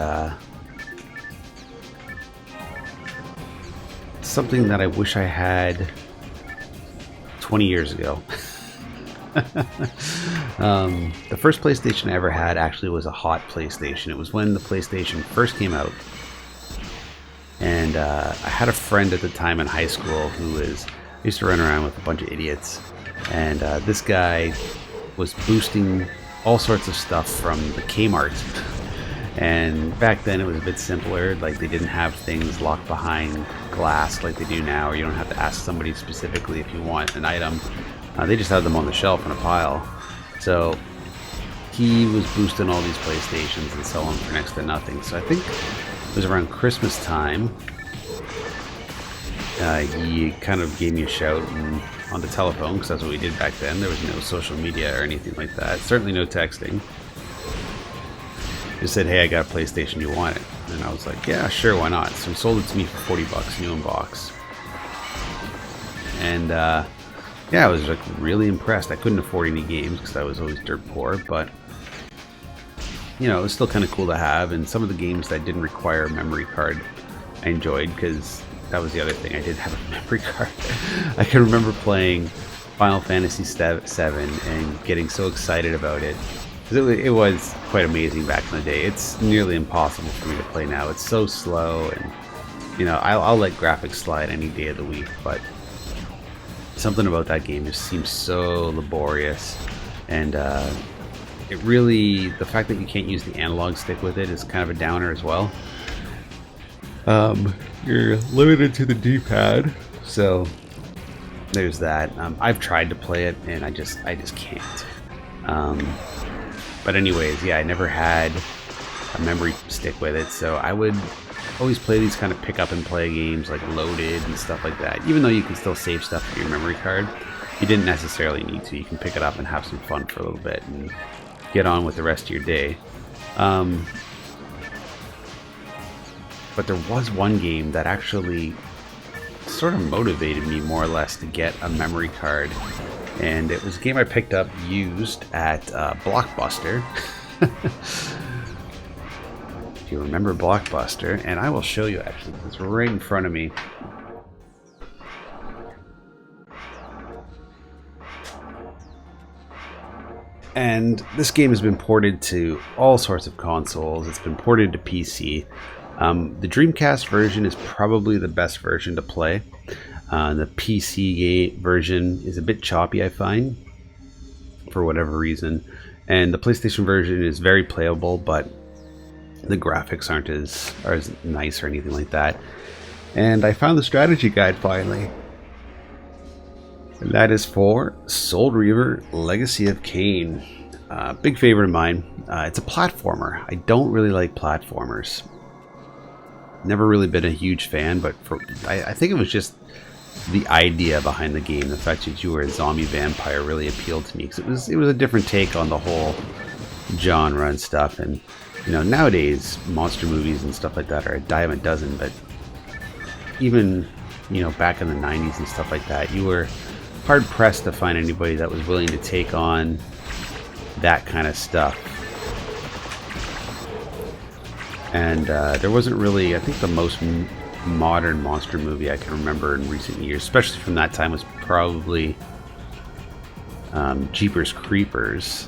something that I wish I had 20 years ago. The first PlayStation I ever had actually was a hot PlayStation. It was when the PlayStation first came out. And I had a friend at the time in high school who used to run around with a bunch of idiots. And this guy was boosting all sorts of stuff from the Kmart. And back then it was a bit simpler. Like, they didn't have things locked behind glass like they do now, or you don't have to ask somebody specifically if you want an item. They just had them on the shelf in a pile. So he was boosting all these PlayStations and so on for next to nothing. So I think it was around Christmas time. He kind of gave me a shout on the telephone, because that's what we did back then. There was no social media or anything like that. Certainly no texting. He just said, "Hey, I got a PlayStation, you want it?" And I was like, "Yeah, sure, why not?" So he sold it to me for 40 bucks, new in box. And yeah, I was like really impressed. I couldn't afford any games because I was always dirt poor, but you know, it was still kind of cool to have. And some of the games that didn't require a memory card, I enjoyed, because that was the other thing. I did have a memory card. I can remember playing Final Fantasy VII and getting so excited about it. It was quite amazing back in the day. It's nearly impossible for me to play now. It's so slow, and you know, I'll let graphics slide any day of the week, but something about that game just seems so laborious. And it really, the fact that you can't use the analog stick with it is kind of a downer as well. You're limited to the D-pad, so there's that. I've tried to play it, and I just can't. But anyways, yeah, I never had a memory stick with it, so I would always play these kind of pick up and play games like Loaded and stuff like that. Even though you can still save stuff to your memory card, you didn't necessarily need to. You can pick it up and have some fun for a little bit and get on with the rest of your day. But there was one game that actually sort of motivated me more or less to get a memory card. And it was a game I picked up used at Blockbuster. If you remember Blockbuster, and I will show you actually, it's right in front of me. And this game has been ported to all sorts of consoles. It's been ported to PC. The Dreamcast version is probably the best version to play. The PC version is a bit choppy, I find, for whatever reason. And the PlayStation version is very playable, but the graphics aren't as nice or anything like that. And I found the strategy guide finally. And that is for Soul Reaver Legacy of Kain. Big favorite of mine. It's a platformer. I don't really like platformers. Never really been a huge fan, but I think it was just the idea behind the game. The fact that you were a zombie vampire really appealed to me, because it was a different take on the whole genre and stuff. And you know, nowadays monster movies and stuff like that are a dime a dozen, but even, you know, back in the 90s and stuff like that, you were hard pressed to find anybody that was willing to take on that kind of stuff. And there wasn't really, I think the most modern monster movie I can remember in recent years, especially from that time, was probably Jeepers Creepers,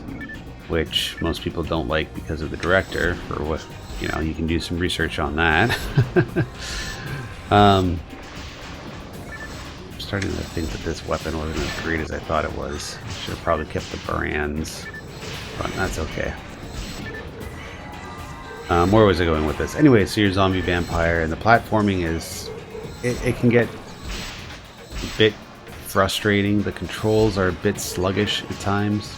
which most people don't like because of the director. For what, you know, you can do some research on that. I'm starting to think that this weapon wasn't as great as I thought it was. Should have probably kept the brands, but that's okay. Where was I going with this? Anyway, so you're a zombie vampire, and the platforming is, it can get a bit frustrating. The controls are a bit sluggish at times.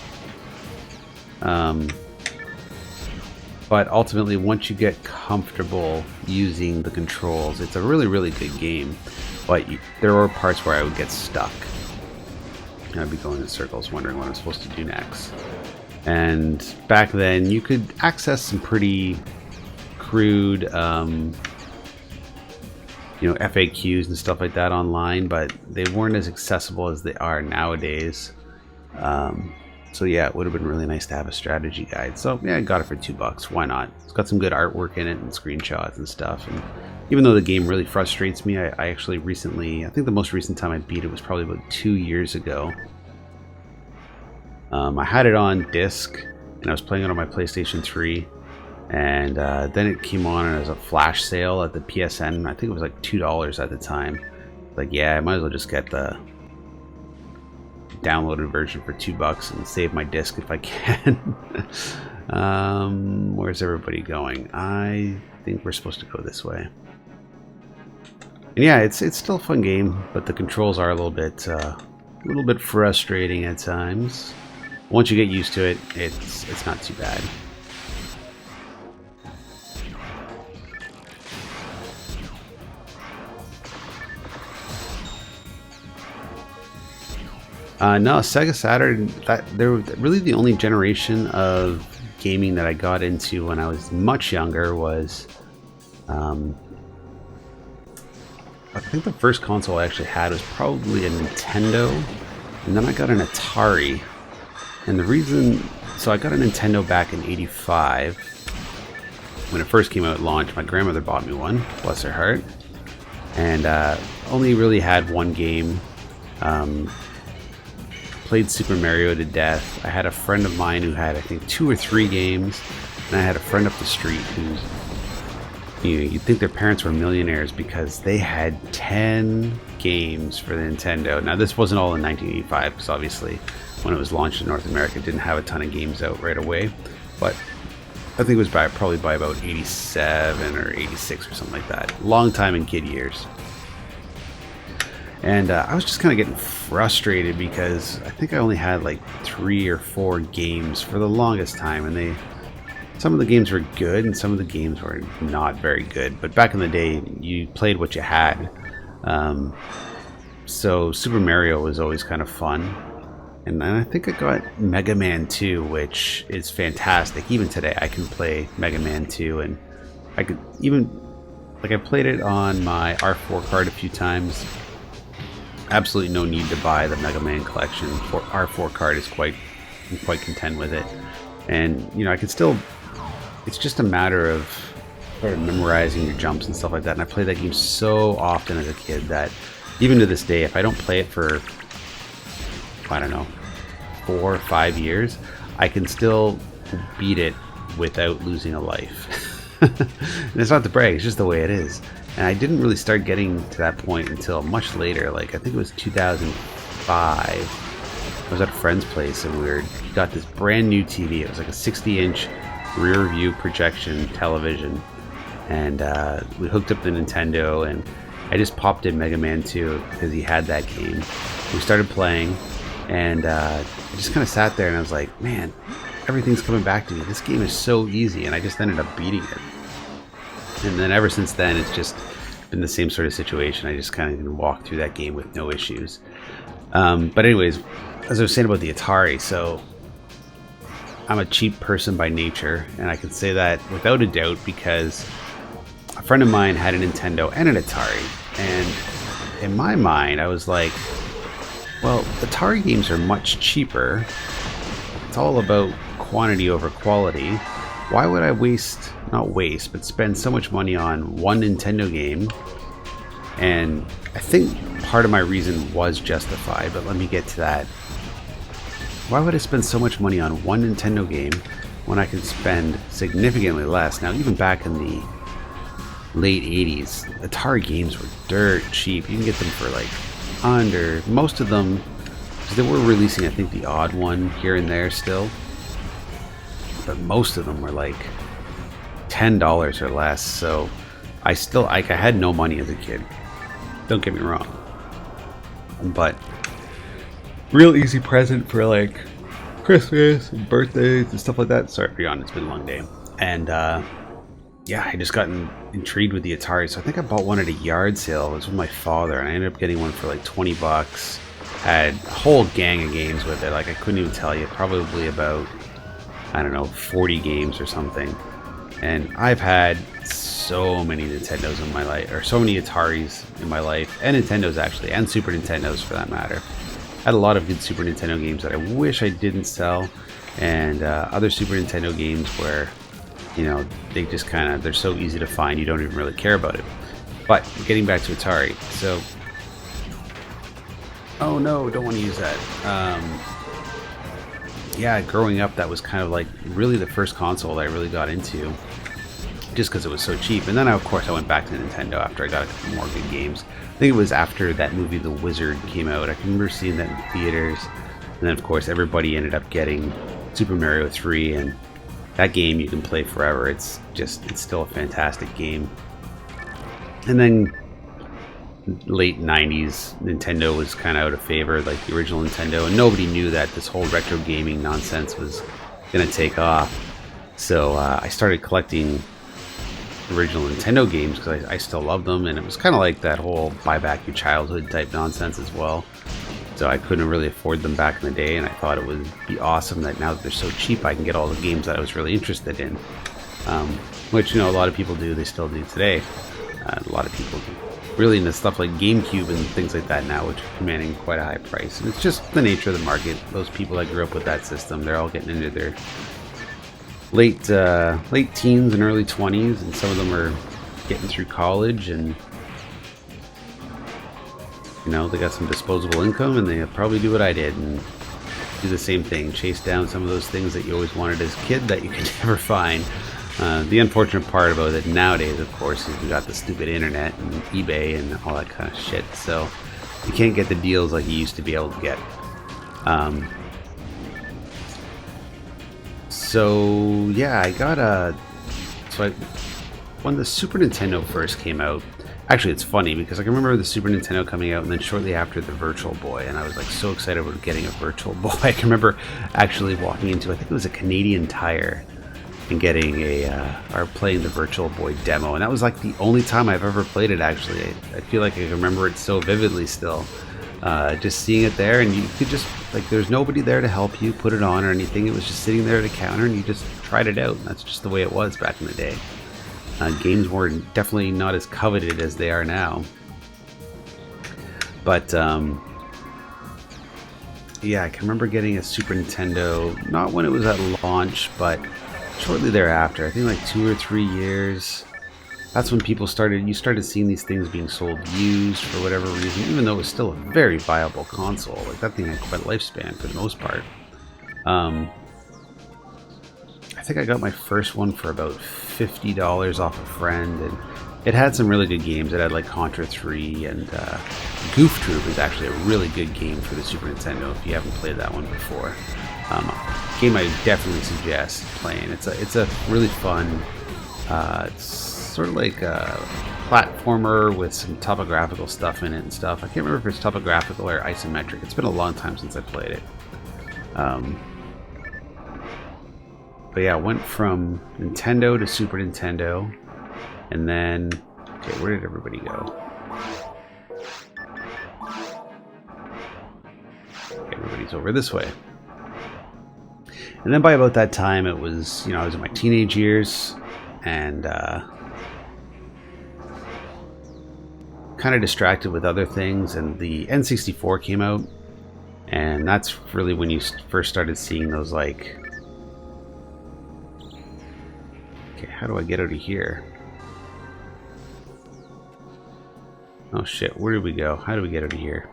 But ultimately, once you get comfortable using the controls, it's a really, really good game. But there were parts where I would get stuck. I'd be going in circles wondering what I'm supposed to do next. And back then, you could access some pretty crude, you know, FAQs and stuff like that online, but they weren't as accessible as they are nowadays. So yeah, it would have been really nice to have a strategy guide. So yeah, I got it for $2. Why not? It's got some good artwork in it and screenshots and stuff. And even though the game really frustrates me, I actually recently, I think the most recent time I beat it was probably about 2 years ago. I had it on disc and I was playing it on my PlayStation 3. And then it came on as a flash sale at the PSN. I think it was like $2 at the time. Like, yeah, I might as well just get the downloaded version for $2 and save my disc if I can. Where's everybody going? I think we're supposed to go this way. And yeah, it's still a fun game, but the controls are a little bit frustrating at times. Once you get used to it, it's not too bad. No, Sega Saturn, they were really the only generation of gaming that I got into when I was much younger was, I think the first console I actually had was probably a Nintendo, and then I got an Atari. And the reason, so I got a Nintendo back in '85. When it first came out at launch, my grandmother bought me one, bless her heart. And only really had one game. Played Super Mario to death. I had a friend of mine who had, I think, 2 or 3 games, and I had a friend up the street who's, you know, you'd think their parents were millionaires because they had 10 games for the Nintendo. Now, this wasn't all in 1985, because obviously when it was launched in North America, it didn't have a ton of games out right away, but I think it was probably by about 87 or 86 or something like that. Long time in kid years. And I was just kind of getting frustrated because I think I only had like 3 or 4 games for the longest time, and some of the games were good and some of the games were not very good. But back in the day, you played what you had. So Super Mario was always kind of fun. And then I think I got Mega Man 2, which is fantastic. Even today, I can play Mega Man 2, and I could even, like, I played it on my R4 card a few times. Absolutely no need to buy the Mega Man collection. R4 card is I'm quite content with it. And, you know, I can still, it's just a matter of sort of memorizing your jumps and stuff like that. And I played that game so often as a kid that even to this day, if I don't play it for, I don't know, 4 or 5 years, I can still beat it without losing a life. And it's not to brag, it's just the way it is. And I didn't really start getting to that point until much later. Like, I think it was 2005. I was at a friend's place and we got this brand new TV. It was like a 60-inch rear view projection television. And we hooked up the Nintendo, and I just popped in Mega Man 2 because he had that game. We started playing, and I just kind of sat there and I was like, man, everything's coming back to me. This game is so easy, and I just ended up beating it. And then ever since then, it's just been the same sort of situation. I just kind of walked through that game with no issues. But anyways, as I was saying about the Atari, so I'm a cheap person by nature, and I can say that without a doubt because a friend of mine had a Nintendo and an Atari. And in my mind, I was like, well, Atari games are much cheaper. It's all about quantity over quality. Why would I but spend so much money on one Nintendo game? And I think part of my reason was justified, but let me get to that. Why would I spend so much money on one Nintendo game when I can spend significantly less? Now, even back in the late 80s, Atari games were dirt cheap. You can get them for like under, most of them, because they were releasing, I think, the odd one here and there still. But most of them were like $10 or less. So I had no money as a kid. Don't get me wrong. But real easy present for like Christmas and birthdays and stuff like that. Sorry for yawning, it's been a long day. And yeah, I just gotten intrigued with the Atari. So I think I bought one at a yard sale. It was with my father, and I ended up getting one for like $20. Had a whole gang of games with it. Like, I couldn't even tell you. Probably about, I don't know, 40 games or something. And I've had so many Nintendos in my life, or so many Ataris in my life, and Nintendos actually, and Super Nintendos for that matter. I had a lot of good Super Nintendo games that I wish I didn't sell, and other Super Nintendo games where, you know, they just kind of, they're so easy to find, you don't even really care about it. But getting back to Atari, so, oh no, don't want to use that. Yeah, growing up, that was kind of like really the first console that I really got into, just because it was so cheap. And then, of course, I went back to Nintendo after I got a couple more good games. I think it was after that movie The Wizard came out. I can remember seeing that in theaters. And then, of course, everybody ended up getting Super Mario 3, and that game you can play forever. It's still a fantastic game. And then late 90s, Nintendo was kind of out of favor, like the original Nintendo, and nobody knew that this whole retro gaming nonsense was going to take off. So I started collecting original Nintendo games because I still love them, and it was kind of like that whole buy back your childhood type nonsense as well. So I couldn't really afford them back in the day, and I thought it would be awesome that now that they're so cheap I can get all the games that I was really interested in, which, you know, a lot of people do, they still do today. A lot of people do really into stuff like GameCube and things like that now, which are commanding quite a high price. And it's just the nature of the market. Those people that grew up with that system, they're all getting into their late teens and early 20s, and some of them are getting through college, and you know, they got some disposable income, and they probably do what I did and do the same thing, chase down some of those things that you always wanted as a kid that you could never find. The unfortunate part about it nowadays, of course, is we got the stupid internet and eBay and all that kind of shit, so you can't get the deals like you used to be able to get. So yeah, I got when the Super Nintendo first came out, actually it's funny because I can remember the Super Nintendo coming out, and then shortly after the Virtual Boy, and I was like so excited about getting a Virtual Boy. I can remember actually walking into, I think it was a Canadian Tire, and getting or playing the Virtual Boy demo, and that was like the only time I've ever played it. Actually, I feel like I can remember it so vividly still. Just seeing it there, and you could just, like, there's nobody there to help you put it on or anything. It was just sitting there at a counter, and you just tried it out. And that's just the way it was back in the day. Games were definitely not as coveted as they are now. But yeah, I can remember getting a Super Nintendo, not when it was at launch, but shortly thereafter. I think like 2 or 3 years. That's when you started seeing these things being sold used for whatever reason, even though it was still a very viable console. Like, that thing had quite a lifespan for the most part. I think I got my first one for about $50 off a friend, and it had some really good games. It had like Contra 3, and Goof Troop is actually a really good game for the Super Nintendo if you haven't played that one before. Game I definitely suggest playing. It's a really fun, it's sort of like a platformer with some topographical stuff in it and stuff. I can't remember if it's topographical or isometric. It's been a long time since I played it. But yeah, I went from Nintendo to Super Nintendo, and then, okay, where did everybody go? Okay, everybody's over this way. And then by about that time, it was, you know, I was in my teenage years, and kind of distracted with other things, and the N64 came out, and that's really when you first started seeing those, like, okay, how do I get out of here? Oh shit, where did we go? How do we get out of here?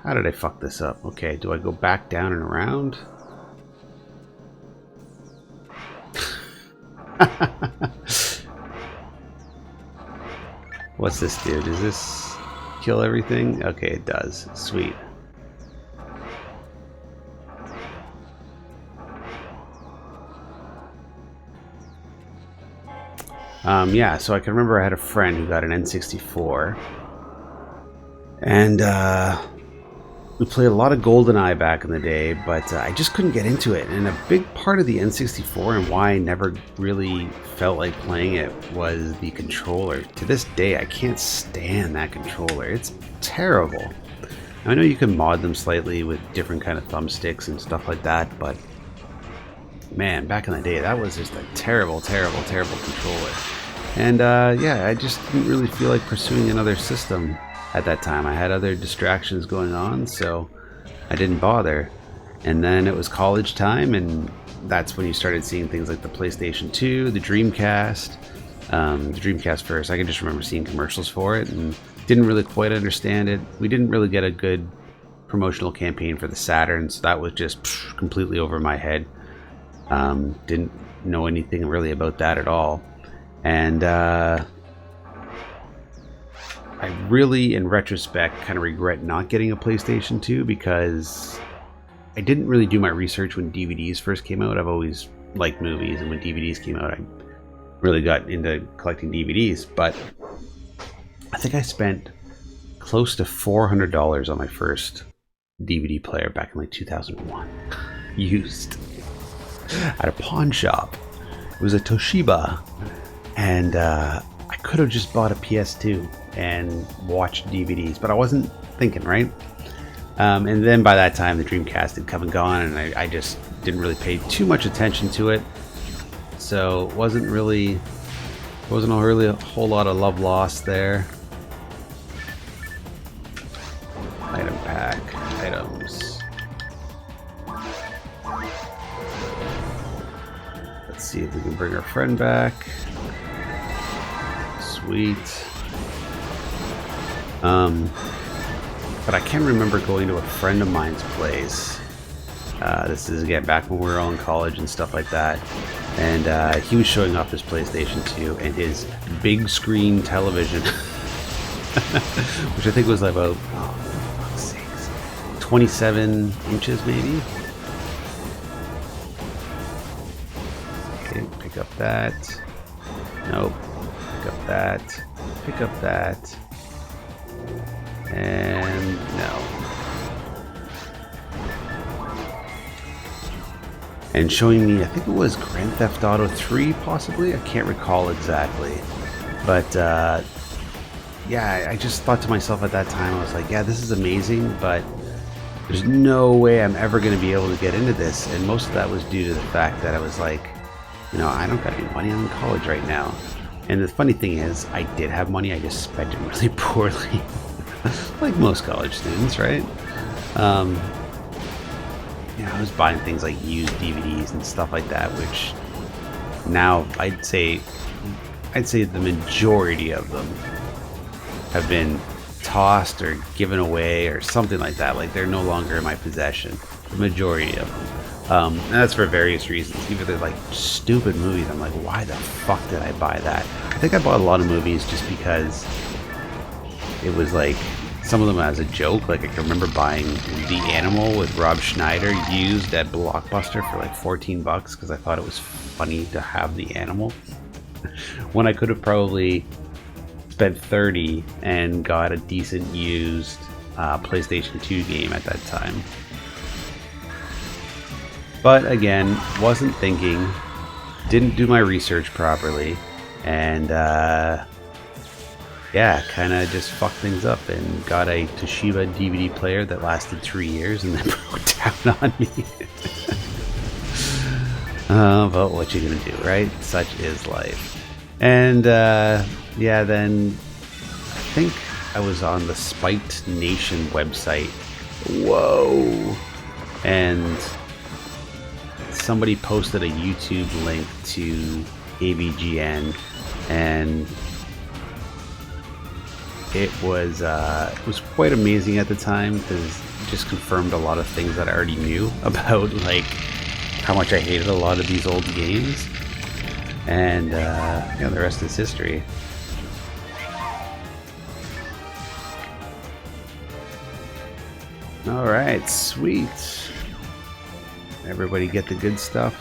How did I fuck this up? Okay, do I go back down and around? What's this do? Does this kill everything? Okay, it does. Sweet. Yeah, so I can remember I had a friend who got an N64, and we played a lot of GoldenEye back in the day, but I just couldn't get into it. And a big part of the N64 and why I never really felt like playing it was the controller. To this day, I can't stand that controller. It's terrible. I know you can mod them slightly with different kind of thumbsticks and stuff like that, but man, back in the day, that was just a terrible, terrible, terrible controller. And yeah, I just didn't really feel like pursuing another system at that time. I had other distractions going on, so I didn't bother. And then it was college time, and that's when you started seeing things like the PlayStation 2, the Dreamcast. The Dreamcast first. I can just remember seeing commercials for it and didn't really quite understand it. We didn't really get a good promotional campaign for the Saturn, so that was just completely over my head. Didn't know anything really about that at all. And I really, in retrospect, kind of regret not getting a PlayStation 2 because I didn't really do my research when DVDs first came out. I've always liked movies, and when DVDs came out, I really got into collecting DVDs. But I think I spent close to $400 on my first DVD player back in like 2001. Used at a pawn shop. It was a Toshiba. And I could have just bought a PS2 and watched DVDs, but I wasn't thinking, right? And then by that time, the Dreamcast had come and gone, and I just didn't really pay too much attention to it. So it wasn't really a whole lot of love lost there. Item pack, items. Let's see if we can bring our friend back. Sweet. But I can remember going to a friend of mine's place. This is again back when we were all in college and stuff like that. And he was showing off his PlayStation 2 and his big screen television, which I think was about, oh, fuck's sakes, 27 inches maybe. Okay, pick up that. Nope. Pick up that. Pick up that. And no. And showing me, I think it was Grand Theft Auto 3 possibly, I can't recall exactly, but yeah, I just thought to myself at that time, I was like, yeah, this is amazing, but there's no way I'm ever going to be able to get into this. And most of that was due to the fact that I was like, you know, I don't got any money, I'm in college right now. And the funny thing is, I did have money, I just spent it really poorly. Like most college students, right? Yeah, I was buying things like used DVDs and stuff like that, which now I'd say the majority of them have been tossed or given away or something like that. Like they're no longer in my possession. The majority of them. And that's for various reasons. Either they're like stupid movies. I'm like, why the fuck did I buy that? I think I bought a lot of movies just because it was like some of them as a joke. Like I can remember buying The Animal with Rob Schneider used at Blockbuster for like 14 bucks because I thought it was funny to have the animal when I could have probably spent 30 and got a decent used PlayStation 2 game at that time. But again, wasn't thinking, didn't do my research properly, and yeah, kind of just fucked things up and got a Toshiba DVD player that lasted 3 years and then broke down on me. But what you gonna do, right? Such is life. And yeah, then I think I was on the Spiked Nation website. Whoa! And somebody posted a YouTube link to AVGN, and it was quite amazing at the time because it just confirmed a lot of things that I already knew about, like how much I hated a lot of these old games. And yeah, the rest is history. All right, sweet. Everybody get the good stuff?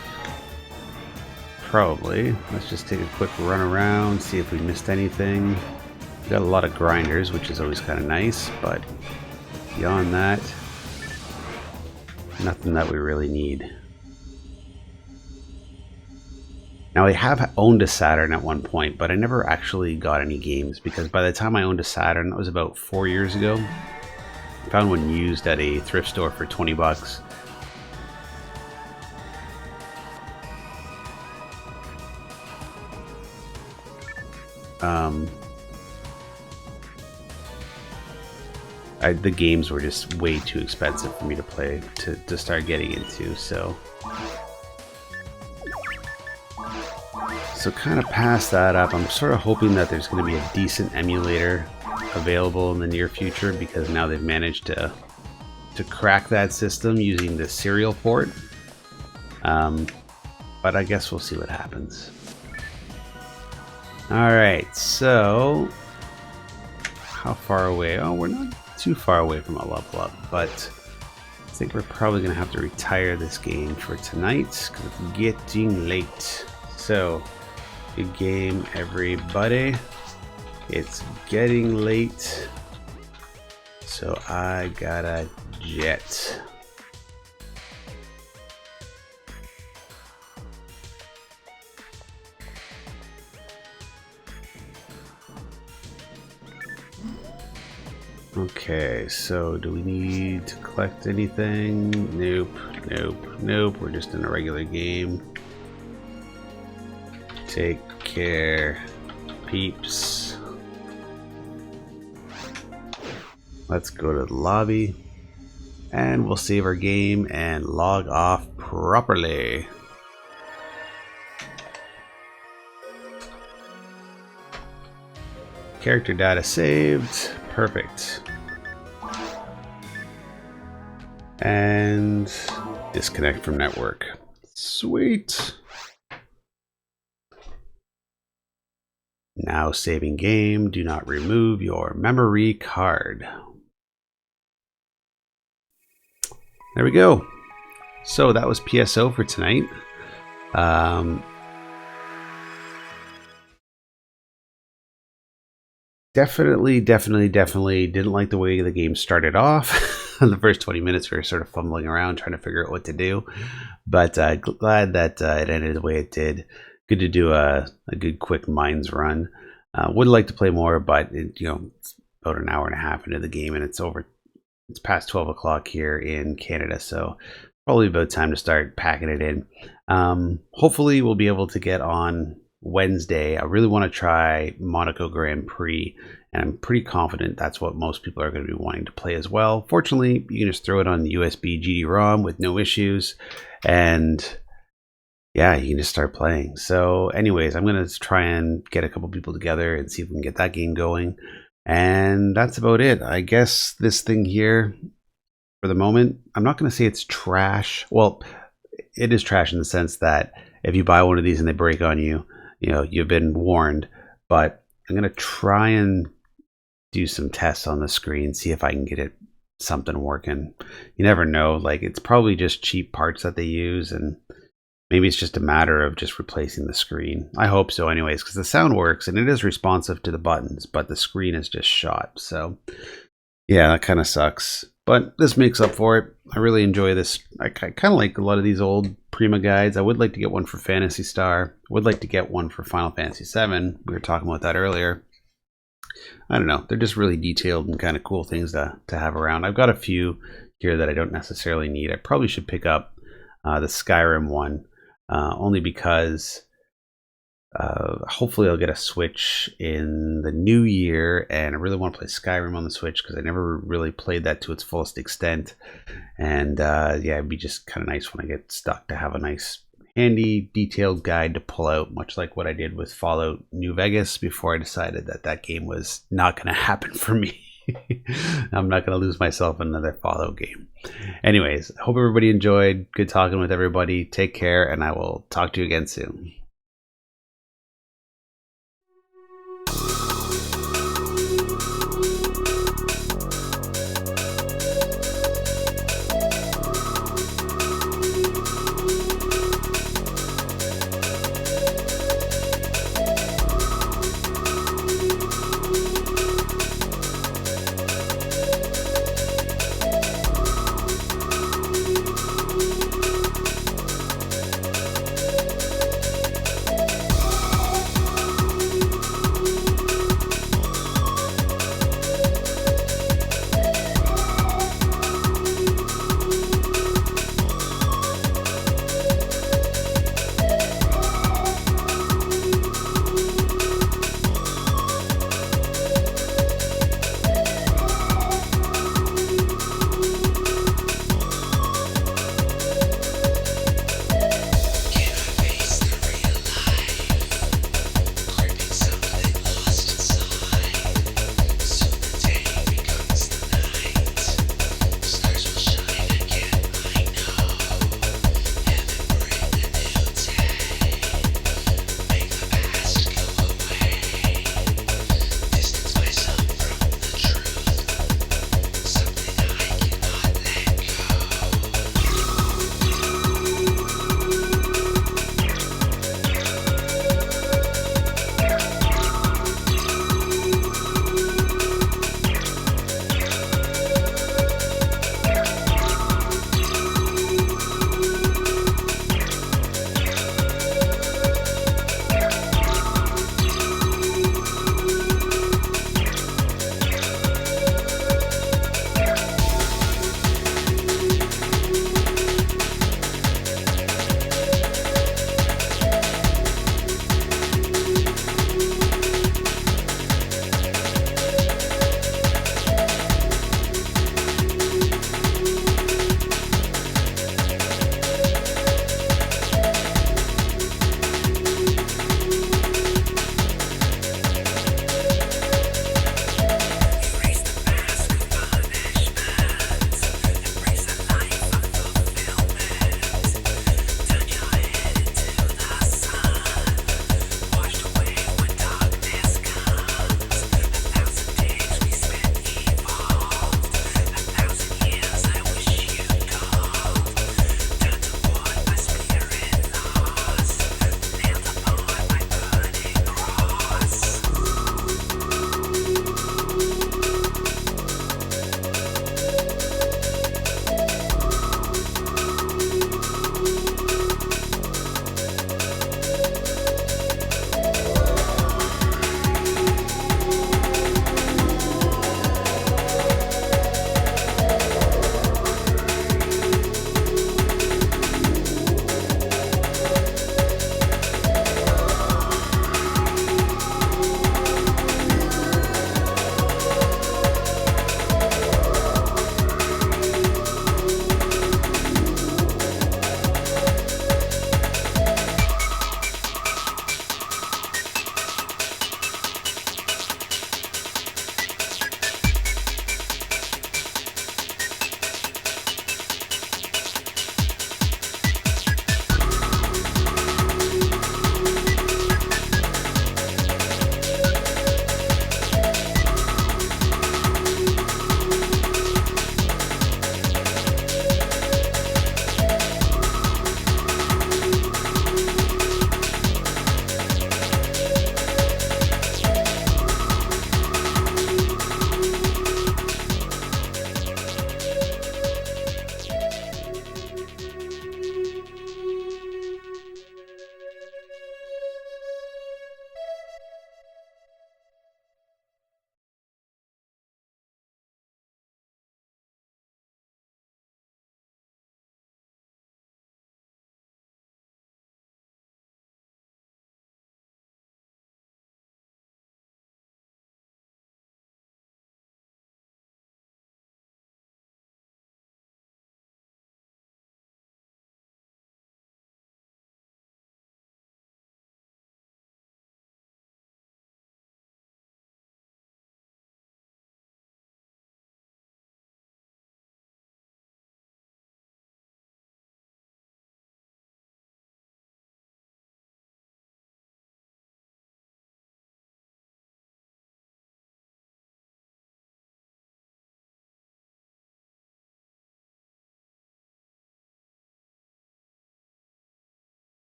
Probably. Let's just take a quick run around, see if we missed anything. We got a lot of grinders, which is always kind of nice, but beyond that, nothing that we really need. Now, I have owned a Saturn at one point, but I never actually got any games because by the time I owned a Saturn, that was about 4 years ago. Found one used at a thrift store for 20 bucks. The games were just way too expensive for me to play to start getting into, so kind of pass that up. I'm sort of hoping that there's going to be a decent emulator available in the near future, because now they've managed to crack that system using the serial port. But I guess we'll see what happens. Alright, so how far away? Oh, we're not too far away from a level up, but I think we're probably going to have to retire this game for tonight because it's getting late. So, good game, everybody. It's getting late, so I gotta jet. Okay, so do we need to collect anything? Nope, nope, nope. We're just in a regular game. Take care, peeps. Let's go to the lobby and we'll save our game and log off properly. Character data saved. Perfect. And disconnect from network. Sweet. Now saving game. Do not remove your memory card. There we go. So that was PSO for tonight. Definitely didn't like the way the game started off. The first 20 minutes we were sort of fumbling around trying to figure out what to do, but glad that it ended the way it did. Good to do a good quick mines run. Would like to play more, but it's about an hour and a half into the game and it's past 12 o'clock here in Canada, so probably about time to start packing it in. Hopefully we'll be able to get on Wednesday. I really want to try Monaco Grand Prix, and I'm pretty confident that's what most people are going to be wanting to play as well. Fortunately, you can just throw it on the USB GD-ROM with no issues, and yeah, you can just start playing. So anyways, I'm going to try and get a couple people together and see if we can get that game going, and that's about it. I guess this thing here, for the moment, I'm not going to say it's trash. Well, it is trash in the sense that if you buy one of these and they break on you, you've been warned, but I'm going to try and do some tests on the screen, see if I can get something working. You never know, like it's probably just cheap parts that they use, and maybe it's just a matter of just replacing the screen. I hope so anyways, because the sound works and it is responsive to the buttons, but the screen is just shot. So yeah, that kind of sucks. But this makes up for it. I really enjoy this. I kind of like a lot of these old Prima guides. I would like to get one for Phantasy Star. Would like to get one for Final Fantasy VII. We were talking about that earlier. I don't know. They're just really detailed and kind of cool things to have around. I've got a few here that I don't necessarily need. I probably should pick up the Skyrim one, only because hopefully I'll get a Switch in the new year, and I really want to play Skyrim on the Switch because I never really played that to its fullest extent. And yeah, it'd be just kind of nice when I get stuck to have a nice handy detailed guide to pull out, much like what I did with Fallout New Vegas before I decided that game was not going to happen for me. I'm not going to lose myself in another Fallout game. Anyways, hope everybody enjoyed. Good talking with everybody. Take care, and I will talk to you again soon.